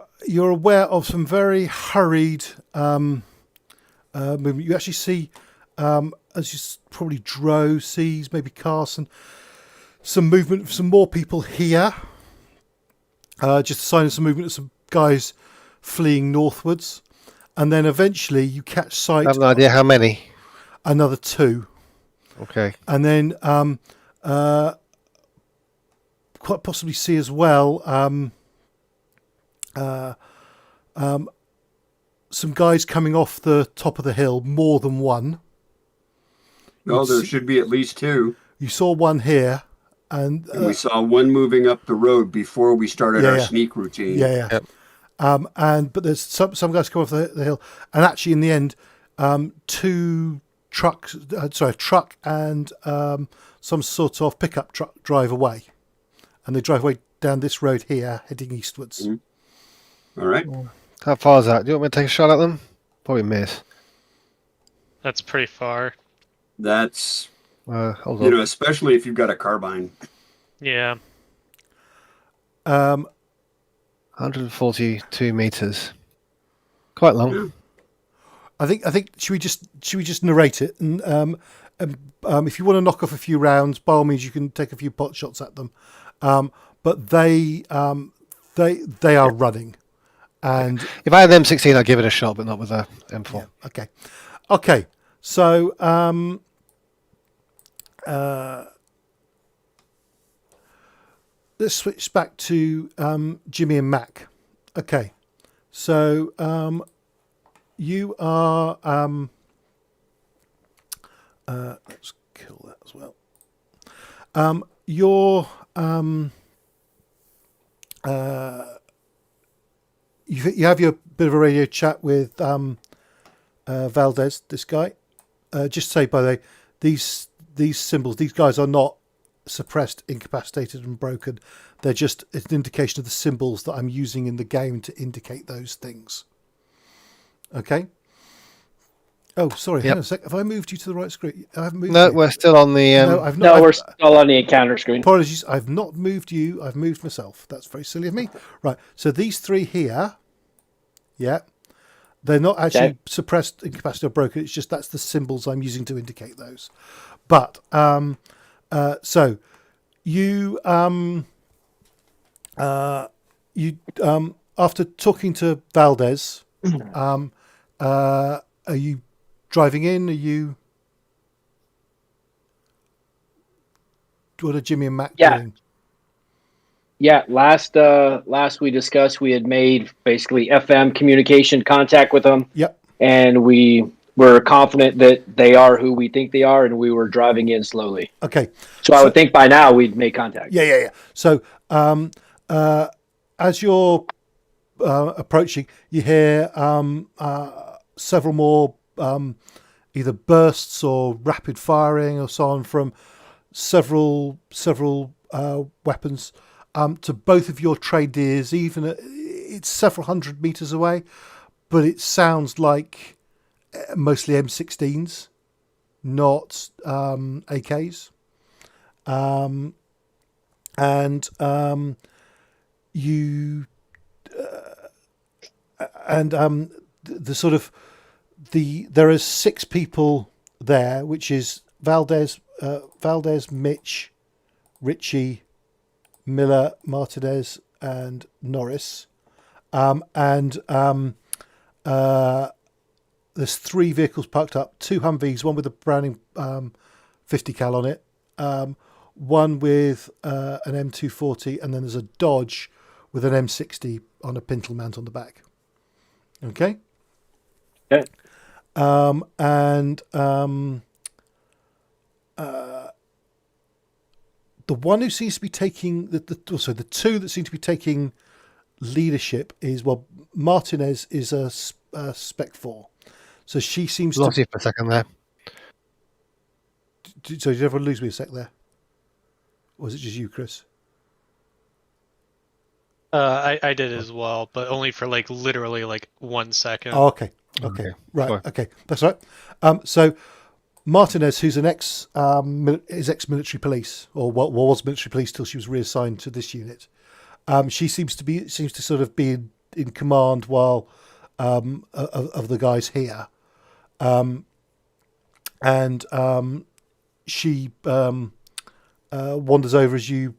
of some very hurried movement. You actually see, as you probably Dro sees, maybe Carson, some movement of some more people here. Just a sign of some movement of some guys fleeing northwards, and then eventually you catch sight. I have no idea how many. Another two. Okay. And then quite possibly see as well some guys coming off the top of the hill, more than one. No, there should be at least two. You saw one here, and we saw one moving up the road before we started our yeah. sneak routine. Yeah. Yep. But there's some guys come off the hill, and actually in the end, two trucks, a truck and some sort of pickup truck drive away, and they drive away down this road here, heading eastwards. All right. How far is that? Do you want me to take a shot at them? Probably miss. That's pretty far. That's Hold on. you know, especially if you've got a carbine. Yeah. 142 meters. Quite long. Yeah. I think should we just narrate it, and if you want to knock off a few rounds, by all means you can take a few pot shots at them, but they are running, and If I had an M16, I'd give it a shot, but not with a M4. yeah, okay, so let's switch back to Jimmy and Mac. Okay, so you are let's kill that as well. You're you have your bit of a radio chat with Valdez, this guy. Just say, by the way, these symbols, these guys are not suppressed, incapacitated and broken. They're just an indication of the symbols that I'm using in the game to indicate those things. Okay. Oh, sorry. Hang on a sec. Have I moved you to the right screen? I haven't moved No, you. we're still on the. No, I've not. We're still on the encounter screen. Apologies. I've not moved you. I've moved myself. That's very silly of me. Right. So these three here, yeah, they're not actually suppressed, incapacitated or broken. It's just that's the symbols I'm using to indicate those. But so you after talking to Valdez, are you driving in? Are you? What are Jimmy and Mac doing? Yeah, last we discussed, we had made basically FM communication contact with them. Yep. And we were confident that they are who we think they are, and we were driving in slowly. Okay. So I would think by now we'd make contact. Yeah. So as you're approaching, you hear several more either bursts or rapid firing or so on from several weapons to both of your trained ears. Even it's several hundred meters away, but it sounds like mostly M16s, not AKs. There are 6 people there, which is Valdez, Mitch, Ritchie, Miller, Martinez, and Norris. There's 3 vehicles parked up, 2 Humvees, one with a Browning 50 cal on it, one with an M240, and then there's a Dodge with an M60 on a pintle mount on the back. Okay. Okay. The one who seems to be taking the 2 that seem to be taking leadership is, well, Martinez is a Spec-4, so she seems Lost to. you for a second there. So did you ever lose me a sec there? Or was it just you, Chris? I did as well, but only for like literally like 1 second. Oh, okay. Right. Sorry. Okay, that's right. So Martinez, who's an ex-military police, or was military police till she was reassigned to this unit. She seems to sort of be in command while of the guys here, and she wanders over as you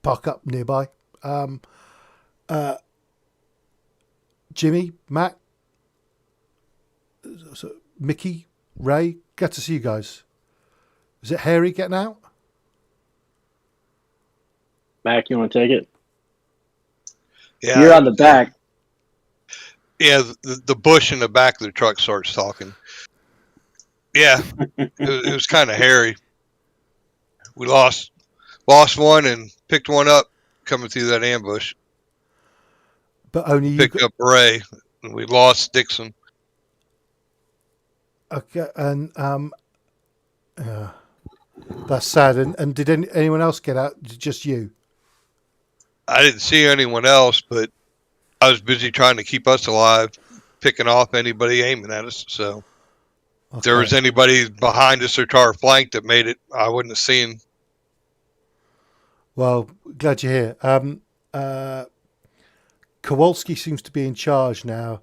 park up nearby. Jimmy, Matt, Mickey, Ray, glad to see you guys. Is it Harry getting out? Mac, you want to take it? Yeah, You're on the back. Yeah, the bush in the back of the truck starts talking. Yeah, it was kind of hairy. We lost one and picked one up coming through that ambush. But only you Picked up Ray, and we lost Dixon. Okay, and that's sad. And did anyone else get out? Just you? I didn't see anyone else, but I was busy trying to keep us alive, picking off anybody aiming at us. So if there was anybody behind us or to our flank that made it, I wouldn't have seen. Well, glad you're here. Kowalski seems to be in charge now.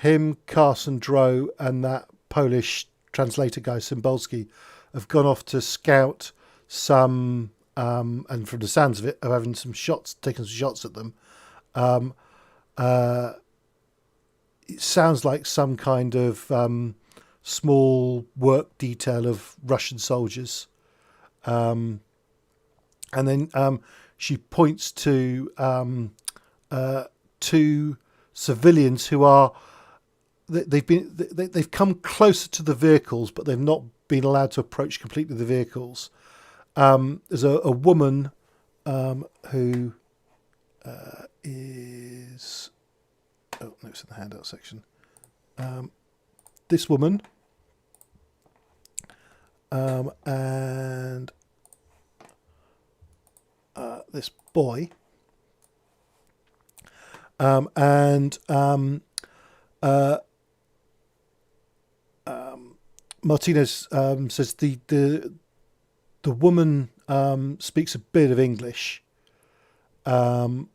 Him, Carson Drow, and that Polish translator guy, Cymbalski, have gone off to scout some, and from the sounds of it, are having taken some shots at them. It sounds like some kind of small work detail of Russian soldiers. And then she points to 2 civilians who are they've come closer to the vehicles, but they've not been allowed to approach completely the vehicles. There's a woman who is no, it's in the handout section. This woman and this boy. Martinez says the woman speaks a bit of English, and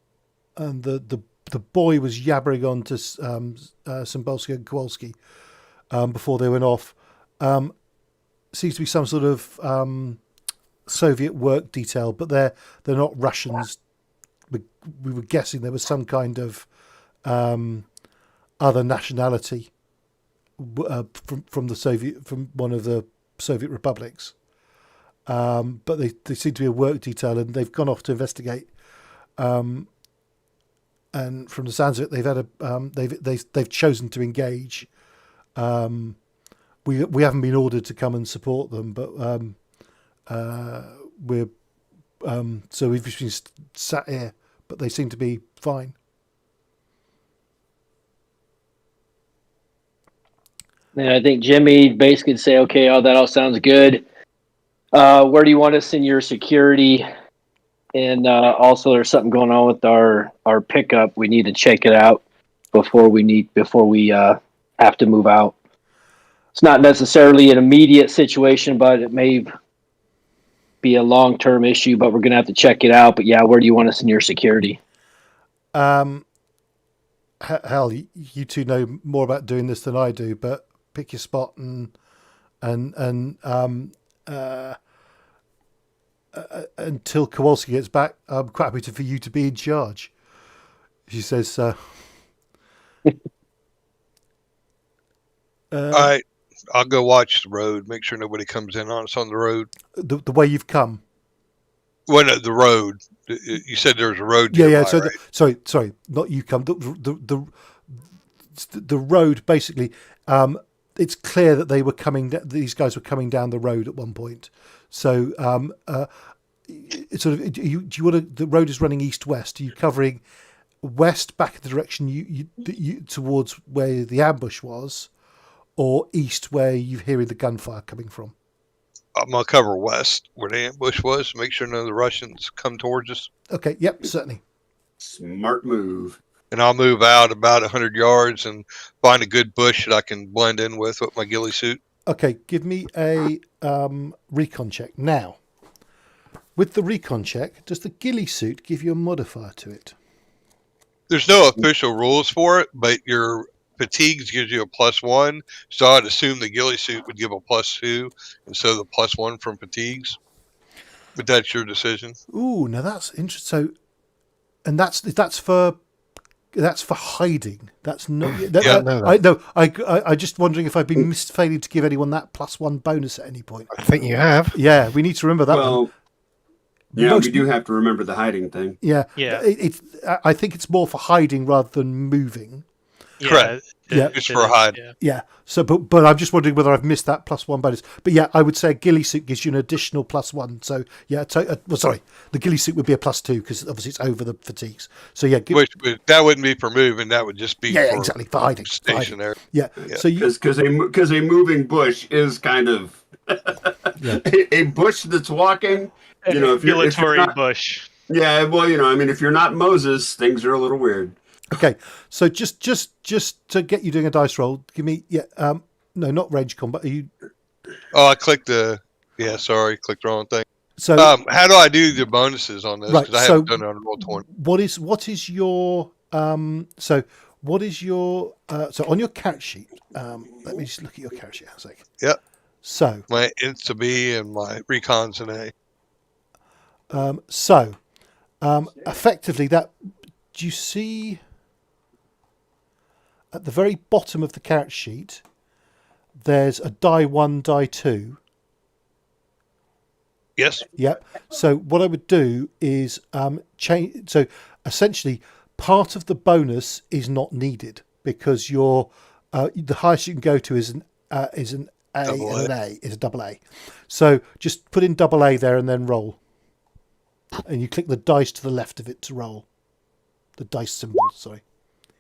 the boy was yabbering on to Cymbalski and Kowalski before they went off. Seems to be some sort of Soviet work detail, but they're not Russians. We were guessing there was some kind of other nationality from one of the Soviet republics. But they seem to be a work detail, and they've gone off to investigate. And from the sounds of it, they've had they've chosen to engage. We haven't been ordered to come and support them, but we're so we've just been sat here, but they seem to be fine. Yeah, I think Jimmy basically say, okay, that all sounds good. Where do you want us in your security? And also, there's something going on with our pickup. We need to check it out before we have to move out. It's not necessarily an immediate situation, but it may be a long-term issue. But we're going to have to check it out. But yeah, where do you want us in your security? Hell, you two know more about doing this than I do, but pick your spot and and until Kowalski gets back, I'm quite happy for you to be in charge. She says, All right, I'll go watch the road. Make sure nobody comes in on us on the road. the way you've come. Well, no, the road. You said there's a road. Yeah, nearby, yeah. So right? sorry, not you come. The road basically. It's clear that they were coming. These guys were coming down the road at one point. So it's sort of. Do you want to? The road is running east-west. Are you covering west back in the direction you towards where the ambush was, or east where you're hearing the gunfire coming from? I'm gonna cover west where the ambush was. Make sure none of the Russians come towards us. Okay. Yep. Certainly. Smart move. And I'll move out about 100 yards and find a good bush that I can blend in with my ghillie suit. Okay. Give me a recon check now. With the recon check, does the ghillie suit give you a modifier to it? There's no official rules for it, but your fatigues gives you a +1. So I'd assume the ghillie suit would give a +2 instead of the +1 from fatigues. But that's your decision. Ooh, now that's interesting. So, and that's for hiding. That's not. I just wondering if I've been failing to give anyone that +1 bonus at any point. I think you have. Yeah, we need to remember that. Well, one. yeah, we do have to remember the hiding thing. Yeah, Yeah. I think it's more for hiding rather than moving. Correct. Yeah. It's for hide. Yeah. Yeah. So, but I'm just wondering whether I've missed that +1 bonus. But yeah, I would say a ghillie suit gives you an additional +1. So yeah, sorry, the ghillie suit would be a +2 because obviously it's over the fatigues. So yeah, That wouldn't be for moving. That would just be for exactly for hiding. Stationary. Yeah. So Because a moving bush is kind of a bush that's walking. You know, if you're not, bush. Yeah, well, you know, I mean, if you're not Moses, things are a little weird. Okay, so just to get you doing a dice roll, give me no, not range combat. Are you? Oh, I clicked clicked the wrong thing. So how do I do the bonuses on this? Right, Because I haven't done it on Roll20. What is your so on your character sheet? Let me just look at your character sheet. A sec. Yep. So My Insta B and my Recon's an A. Effectively, that do you see? At the very bottom of the character sheet, there's a die 1, die 2. Yes. Yep. So what I would do is change. So essentially, part of the bonus is not needed because the highest you can go to is an A and an A is a double A. So just put in double A there and then roll, and you click the dice to the left of it to roll. The dice symbol. Sorry.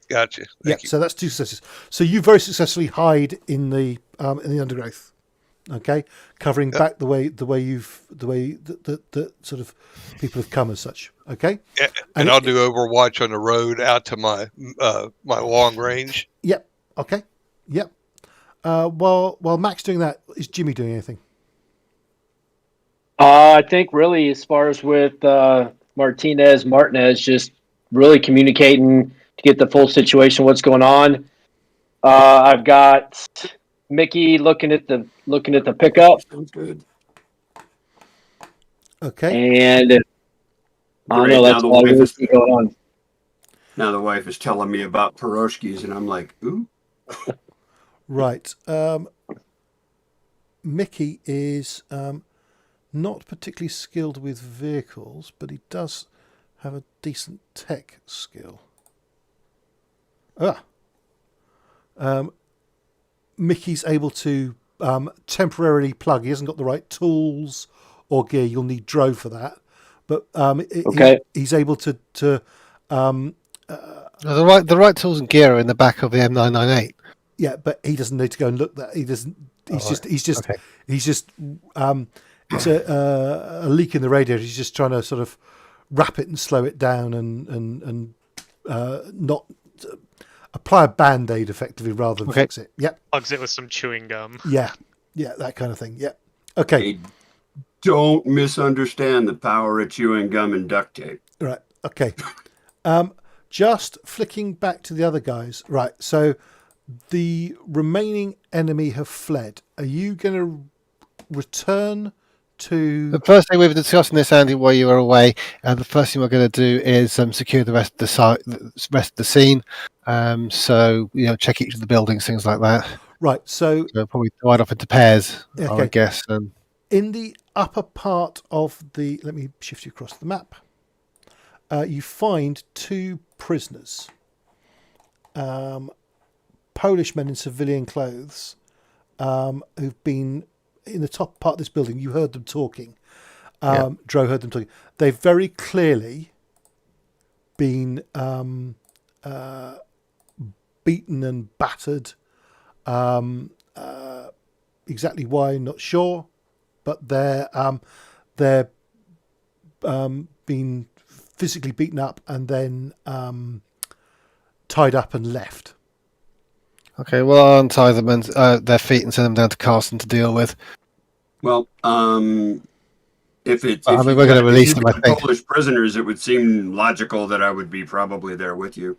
Gotcha. Thank you. So that's 2 successes. So you very successfully hide in the undergrowth, okay, covering back the way that sort of people have come as such, okay. And I'll do Overwatch on the road out to my my long range. Yep. Okay. Yep. While Mac's doing that, is Jimmy doing anything? I think really, as far as with Martinez, just really communicating to get the full situation, what's going on. I've got Mickey looking at the pickup. Sounds good. Okay. And I don't know, that's all really going on. Now the wife is telling me about pierogies, and I'm like, ooh. Right. Mickey is not particularly skilled with vehicles, but he does have a decent tech skill. Mickey's able to temporarily plug. He hasn't got the right tools or gear. You'll need Dro for that. But he's able to the right tools and gear are in the back of the M998. Yeah, but he doesn't need to go and look that. He doesn't. He's just. It's a leak in the radiator. He's just trying to sort of wrap it and slow it down and not apply a band-aid effectively rather than fix it. Yep. Plugs it with some chewing gum. Yeah, that kind of thing. Yep. Okay. Hey, don't misunderstand the power of chewing gum and duct tape. Right. Okay. Just flicking back to the other guys. Right. So the remaining enemy have fled. Are you going to return to? The first thing we were discussing this, Andy, while you were away, the first thing we're going to do is secure the rest of the site, the rest of the scene. So check each of the buildings, things like that. Right. So probably divide up into pairs, okay. I guess. In the upper part of the, let me shift you across the map. You find 2 prisoners, Polish men in civilian clothes, who've been in the top part of this building. You heard them talking. Dro heard them talking. They've very clearly been beaten and battered. Exactly why, not sure, but they're been physically beaten up and then tied up and left. Okay, well, I'll untie them and their feet and send them down to Carson to deal with. Well, if we're going to release them, I think. Polish prisoners, it would seem logical that I would be probably there with you.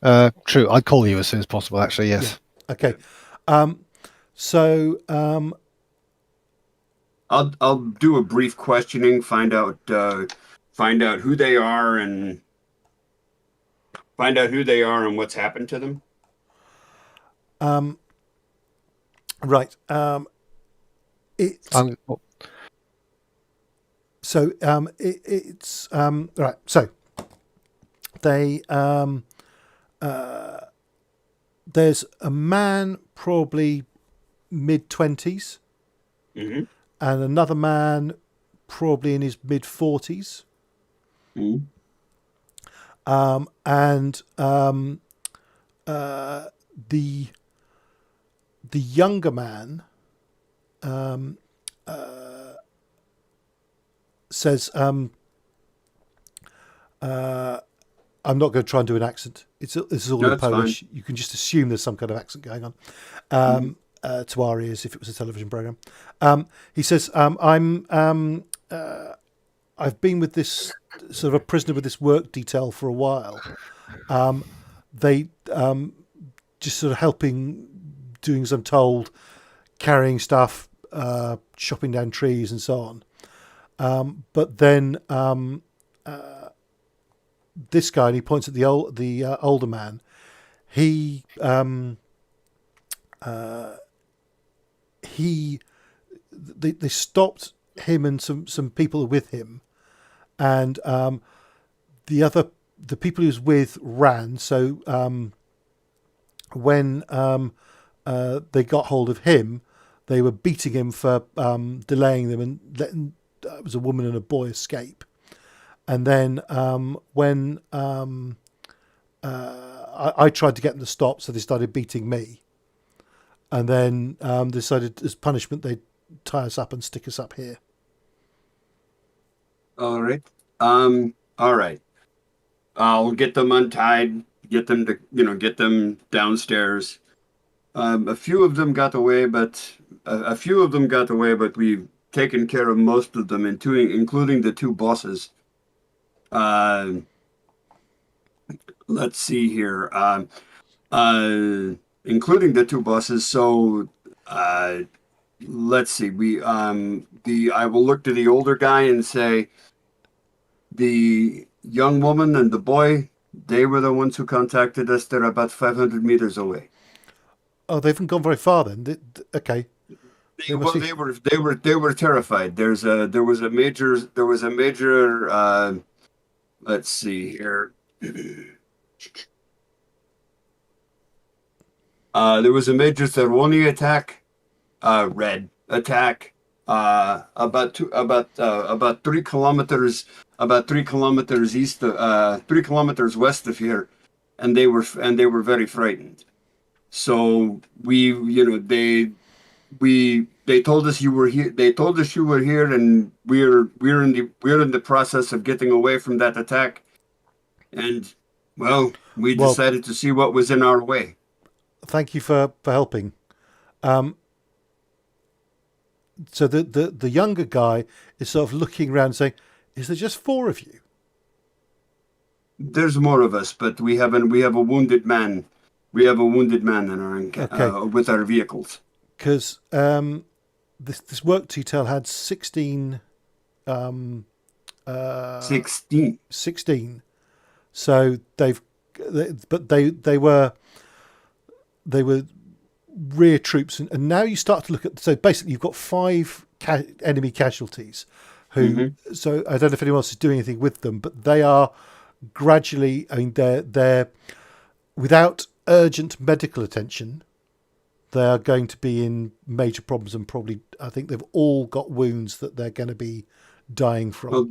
True. I'd call you as soon as possible, actually, yes. Yeah. Okay. So I'll do a brief questioning, find out who they are and what's happened to them. Right. It's so it's right. So they there's a man probably mid-20s, mm-hmm. and another man probably in his mid-40s. Mm-hmm. The younger man says, I'm not going to try and do an accent. This is all in Polish. Fine. You can just assume there's some kind of accent going on to our ears if it was a television program. He says, I've been with this sort of a prisoner with this work detail for a while. They just sort of helping, doing as I'm told, carrying stuff, chopping down trees and so on. But then this guy, and he points at the older man. They stopped him and some people with him, and the people he was with ran. So when they got hold of him, they were beating him for delaying them and letting it was a woman and a boy escape. And then when I tried to get them to stop, so they started beating me. And then decided as punishment they'd tie us up and stick us up here. All right. All right. I'll get them untied, get them downstairs. A few of them got away, but we've taken care of most of them, including the 2 bosses. Let's see here. Including the 2 bosses. So, let's see. I will look to the older guy and say, the young woman and the boy, they were the ones who contacted us. They're about 500 meters away. Oh, they haven't gone very far then. Okay. They were terrified. There was a major. Let's see here. There was a major Theroni attack, red attack, about 3 kilometers east, 3 kilometers west of here, and they were very frightened. So they told us you were here. They told us you were here, and we're in the process of getting away from that attack. And we decided to see what was in our way. Thank you for helping. So the younger guy is sort of looking around, saying, "Is there just 4 of you?" There's more of us, but we have a wounded man. We have a wounded man in our Okay. with our vehicles. Because this work detail had 16. 16. So they were rear troops, and now you start to look at. So basically, you've got 5 enemy casualties. Who? So I don't know if anyone else is doing anything with them, but they are gradually. I mean, they're without urgent medical attention, they are going to be in major problems, and probably I think they've all got wounds that they're going to be dying from. Well,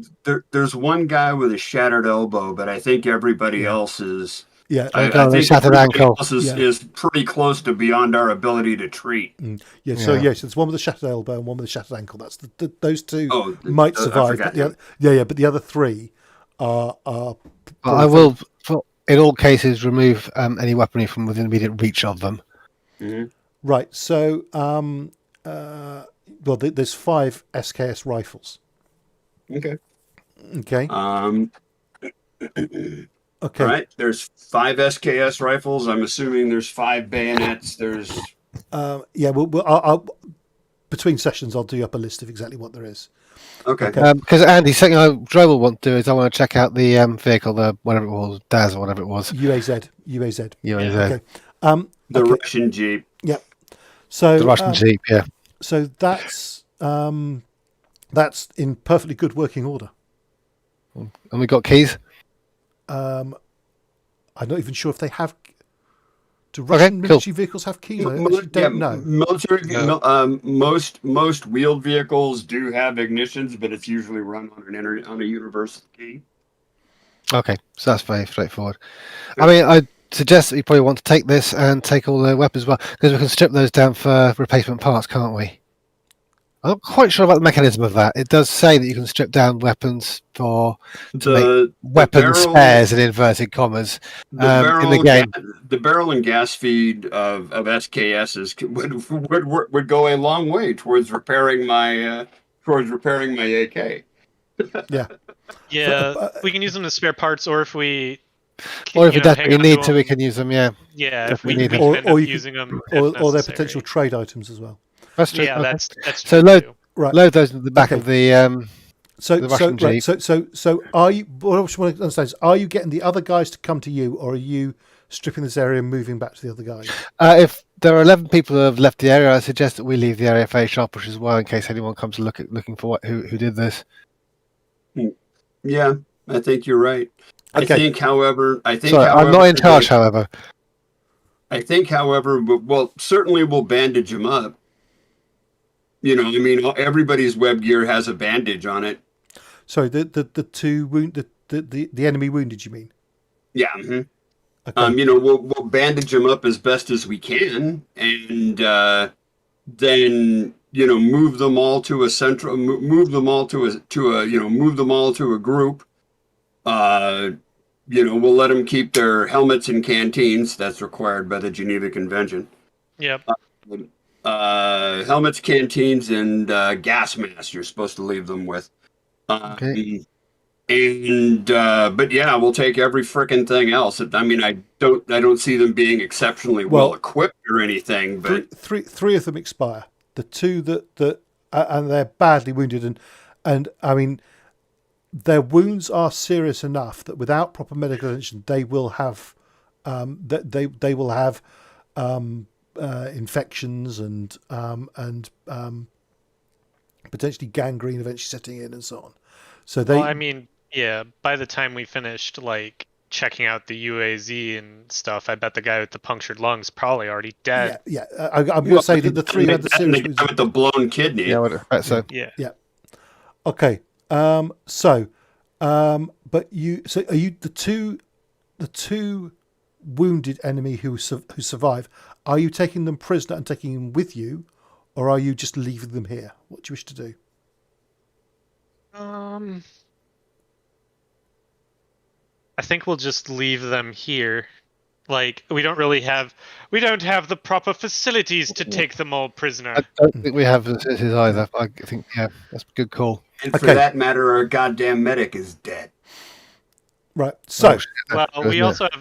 there's one guy with a shattered elbow, but I think everybody else is. Yeah, I got a think shattered everybody ankle. else is pretty close to beyond our ability to treat. Yeah, so yes, there's one with a shattered elbow and one with a shattered ankle. That's those two might I survive. forgot But but the other 3 are. I will, in all cases, remove any weaponry from within immediate reach of them. Right. So, there's 5 SKS rifles. Okay. Okay. Okay. All right. There's 5 SKS rifles. I'm assuming there's 5 bayonets. There's. I'll between sessions, I'll do up a list of exactly what there is. Okay. Because Andy, something Joe will want to do is I want to check out the vehicle, the whatever it was, DAZ or whatever it was. UAZ. UAZ. Okay. The Russian Jeep. Yep. So The Russian Jeep, yeah. So that's in perfectly good working order. And we got keys. I'm not even sure if they have. Do Russian military vehicles have keys? I actually don't know. Most wheeled vehicles do have ignitions, but it's usually run on a universal key. Okay, so that's very straightforward. I mean, I suggest that you probably want to take this and take all the weapons as well, because we can strip those down for replacement parts, can't we? I'm not quite sure about the mechanism of that. It does say that you can strip down weapons to make weapon spares in inverted commas in the game. The barrel and gas feed of SKSs would go a long way towards repairing my AK. Yeah. Yeah, we can use them as spare parts, or if we. Or if we definitely need to, we can use them. Yeah. Yeah, if Definitely we need can end up using them, or their potential trade items as well. That's true. Yeah, okay. that's so true too. load those in the back of the Russian Jeep. So are you? What I want to understand is, are you getting the other guys to come to you, or are you stripping this area and moving back to the other guys? If there are 11 people who have left the area, I suggest that we leave the area very sharpish as well, in case anyone comes looking for who did this. Yeah, I think you're right. Okay. I think, however, I'm not in charge. However, I think, however, well, certainly we'll bandage them up. You know, I mean, everybody's web gear has a bandage on it. Sorry, the 2 wound, the enemy wounded. You mean? Yeah. Mm-hmm. Okay. You know, we'll bandage them up as best as we can, and then move them all to a central, move them all to a group. We'll let them keep their helmets and canteens. That's required by the Geneva Convention. Yep. Helmets, canteens, and gas masks you're supposed to leave them with. Okay. But yeah, we'll take every frickin' thing else. I mean, I don't see them being exceptionally well equipped or anything. But three of them expire. The 2 that and they're badly wounded, and I mean, their wounds are serious enough that without proper medical attention, they will have they will have infections and potentially gangrene eventually setting in and so on. So they. Well, I mean, yeah. By the time we finished, like, checking out the UAZ and stuff, I bet the guy with the punctured lungs probably already dead. Yeah. I'm going to say that the 3 had the serious wounds. With the blown kidney. Yeah, I bet so. Yeah. Okay. But you. So are you the two wounded enemy who survive? Are you taking them prisoner and taking them with you, or are you just leaving them here? What do you wish to do? I think we'll just leave them here. Like, we don't have the proper facilities to take them all prisoner. I don't think we have facilities either. I think, yeah, that's a good call. And for that matter, our goddamn medic is dead. Right. So, well,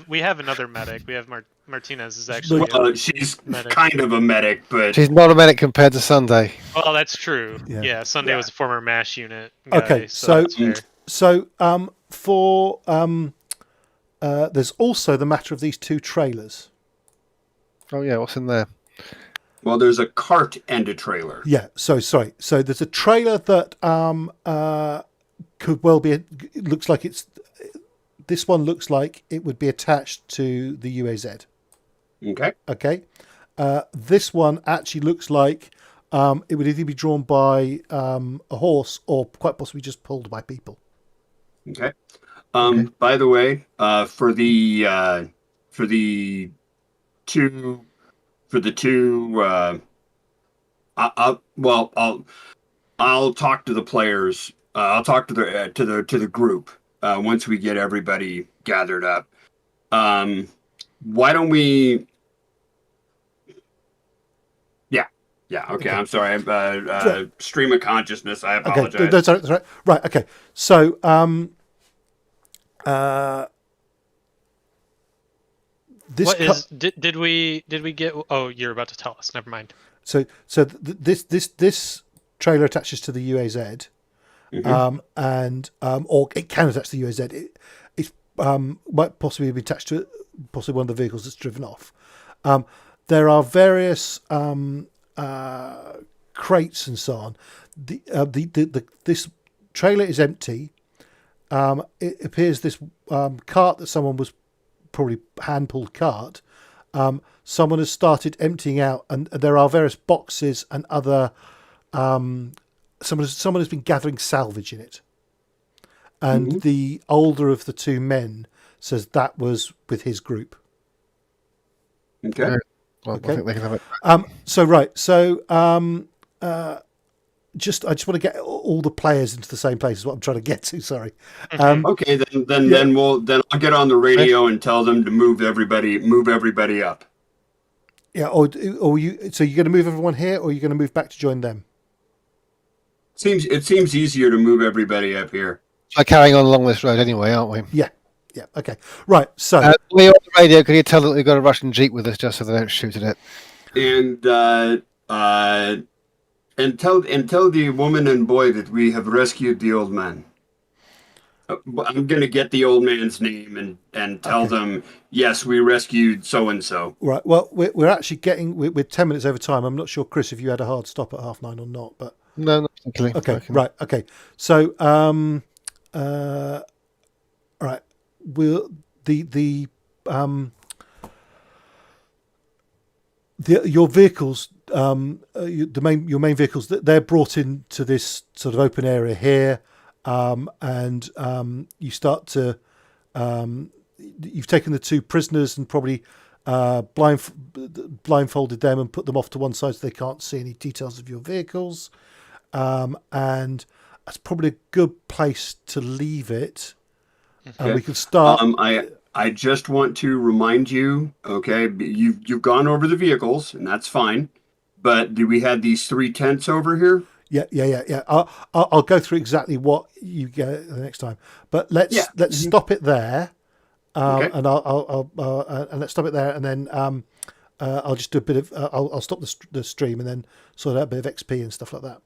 we have another medic. We have Martinez is actually Well, she's medic. kind of a medic, but She's not a medic compared to Sunday. Well, that's true. Yeah. Yeah, Sunday Yeah. was a former MASH unit guy. Okay, so that's fair. for there's also the matter of these 2 trailers. Oh yeah, what's in there? well, there's a cart and a trailer. Yeah. So sorry. So there's a trailer that could well be. It looks like it's. This one looks like it would be attached to the UAZ. Okay. Okay. This one actually looks like it would either be drawn by a horse or quite possibly just pulled by people. Okay. By the way, for the two, I'll talk to the players. I'll talk to the group once we get everybody gathered up. Why don't we? Yeah. Okay. I'm sorry. Stream of consciousness. I apologize. Okay, that's right. Right. Okay. So this What is did we get? Oh, you're about to tell us. Never mind. this trailer attaches to the UAZ, and or it can attach to the UAZ. It might possibly be attached to possibly one of the vehicles that's driven off. There are various crates and so on. This trailer is empty. It appears this cart that someone was probably hand pulled cart. Someone has started emptying out, and there are various boxes and other. Someone has been gathering salvage in it, and the older of the 2 men says that was with his group. Okay. Well, Okay. I think they can have it. I just want to get all the players into the same place is what I'm trying to get to. Sorry. Okay, then I'll get on the radio and tell them to move everybody up. Yeah. Or you. So you're going to move everyone here, or you're going to move back to join them? It seems easier to move everybody up here. We're carrying on along this road anyway, aren't we? Yeah. Yeah. Okay. Right. So We on the radio. Can you tell that we've got a Russian Jeep with us, just so they don't shoot at it? And tell the woman and boy that we have rescued the old man. I'm going to get the old man's name and tell them, yes, we rescued so and so. right. Well, we're actually we're 10 minutes over time. I'm not sure, Chris, if you had a hard stop at 9:30 or not, but No, not particularly. okay. Right. Okay. So right. Will your vehicles, your main vehicles, they're brought into this sort of open area here, and you start to, you've taken the 2 prisoners and probably blindfolded them and put them off to one side so they can't see any details of your vehicles, and that's probably a good place to leave it. Okay. We can start. I just want to remind you, okay, you've gone over the vehicles, and that's fine. But do we have these 3 tents over here? Yeah. I'll go through exactly what you get the next time. But let's stop it there, Okay. and I'll and let's stop it there, and then I'll just do a bit of I'll stop the stream and then sort out a bit of XP and stuff like that.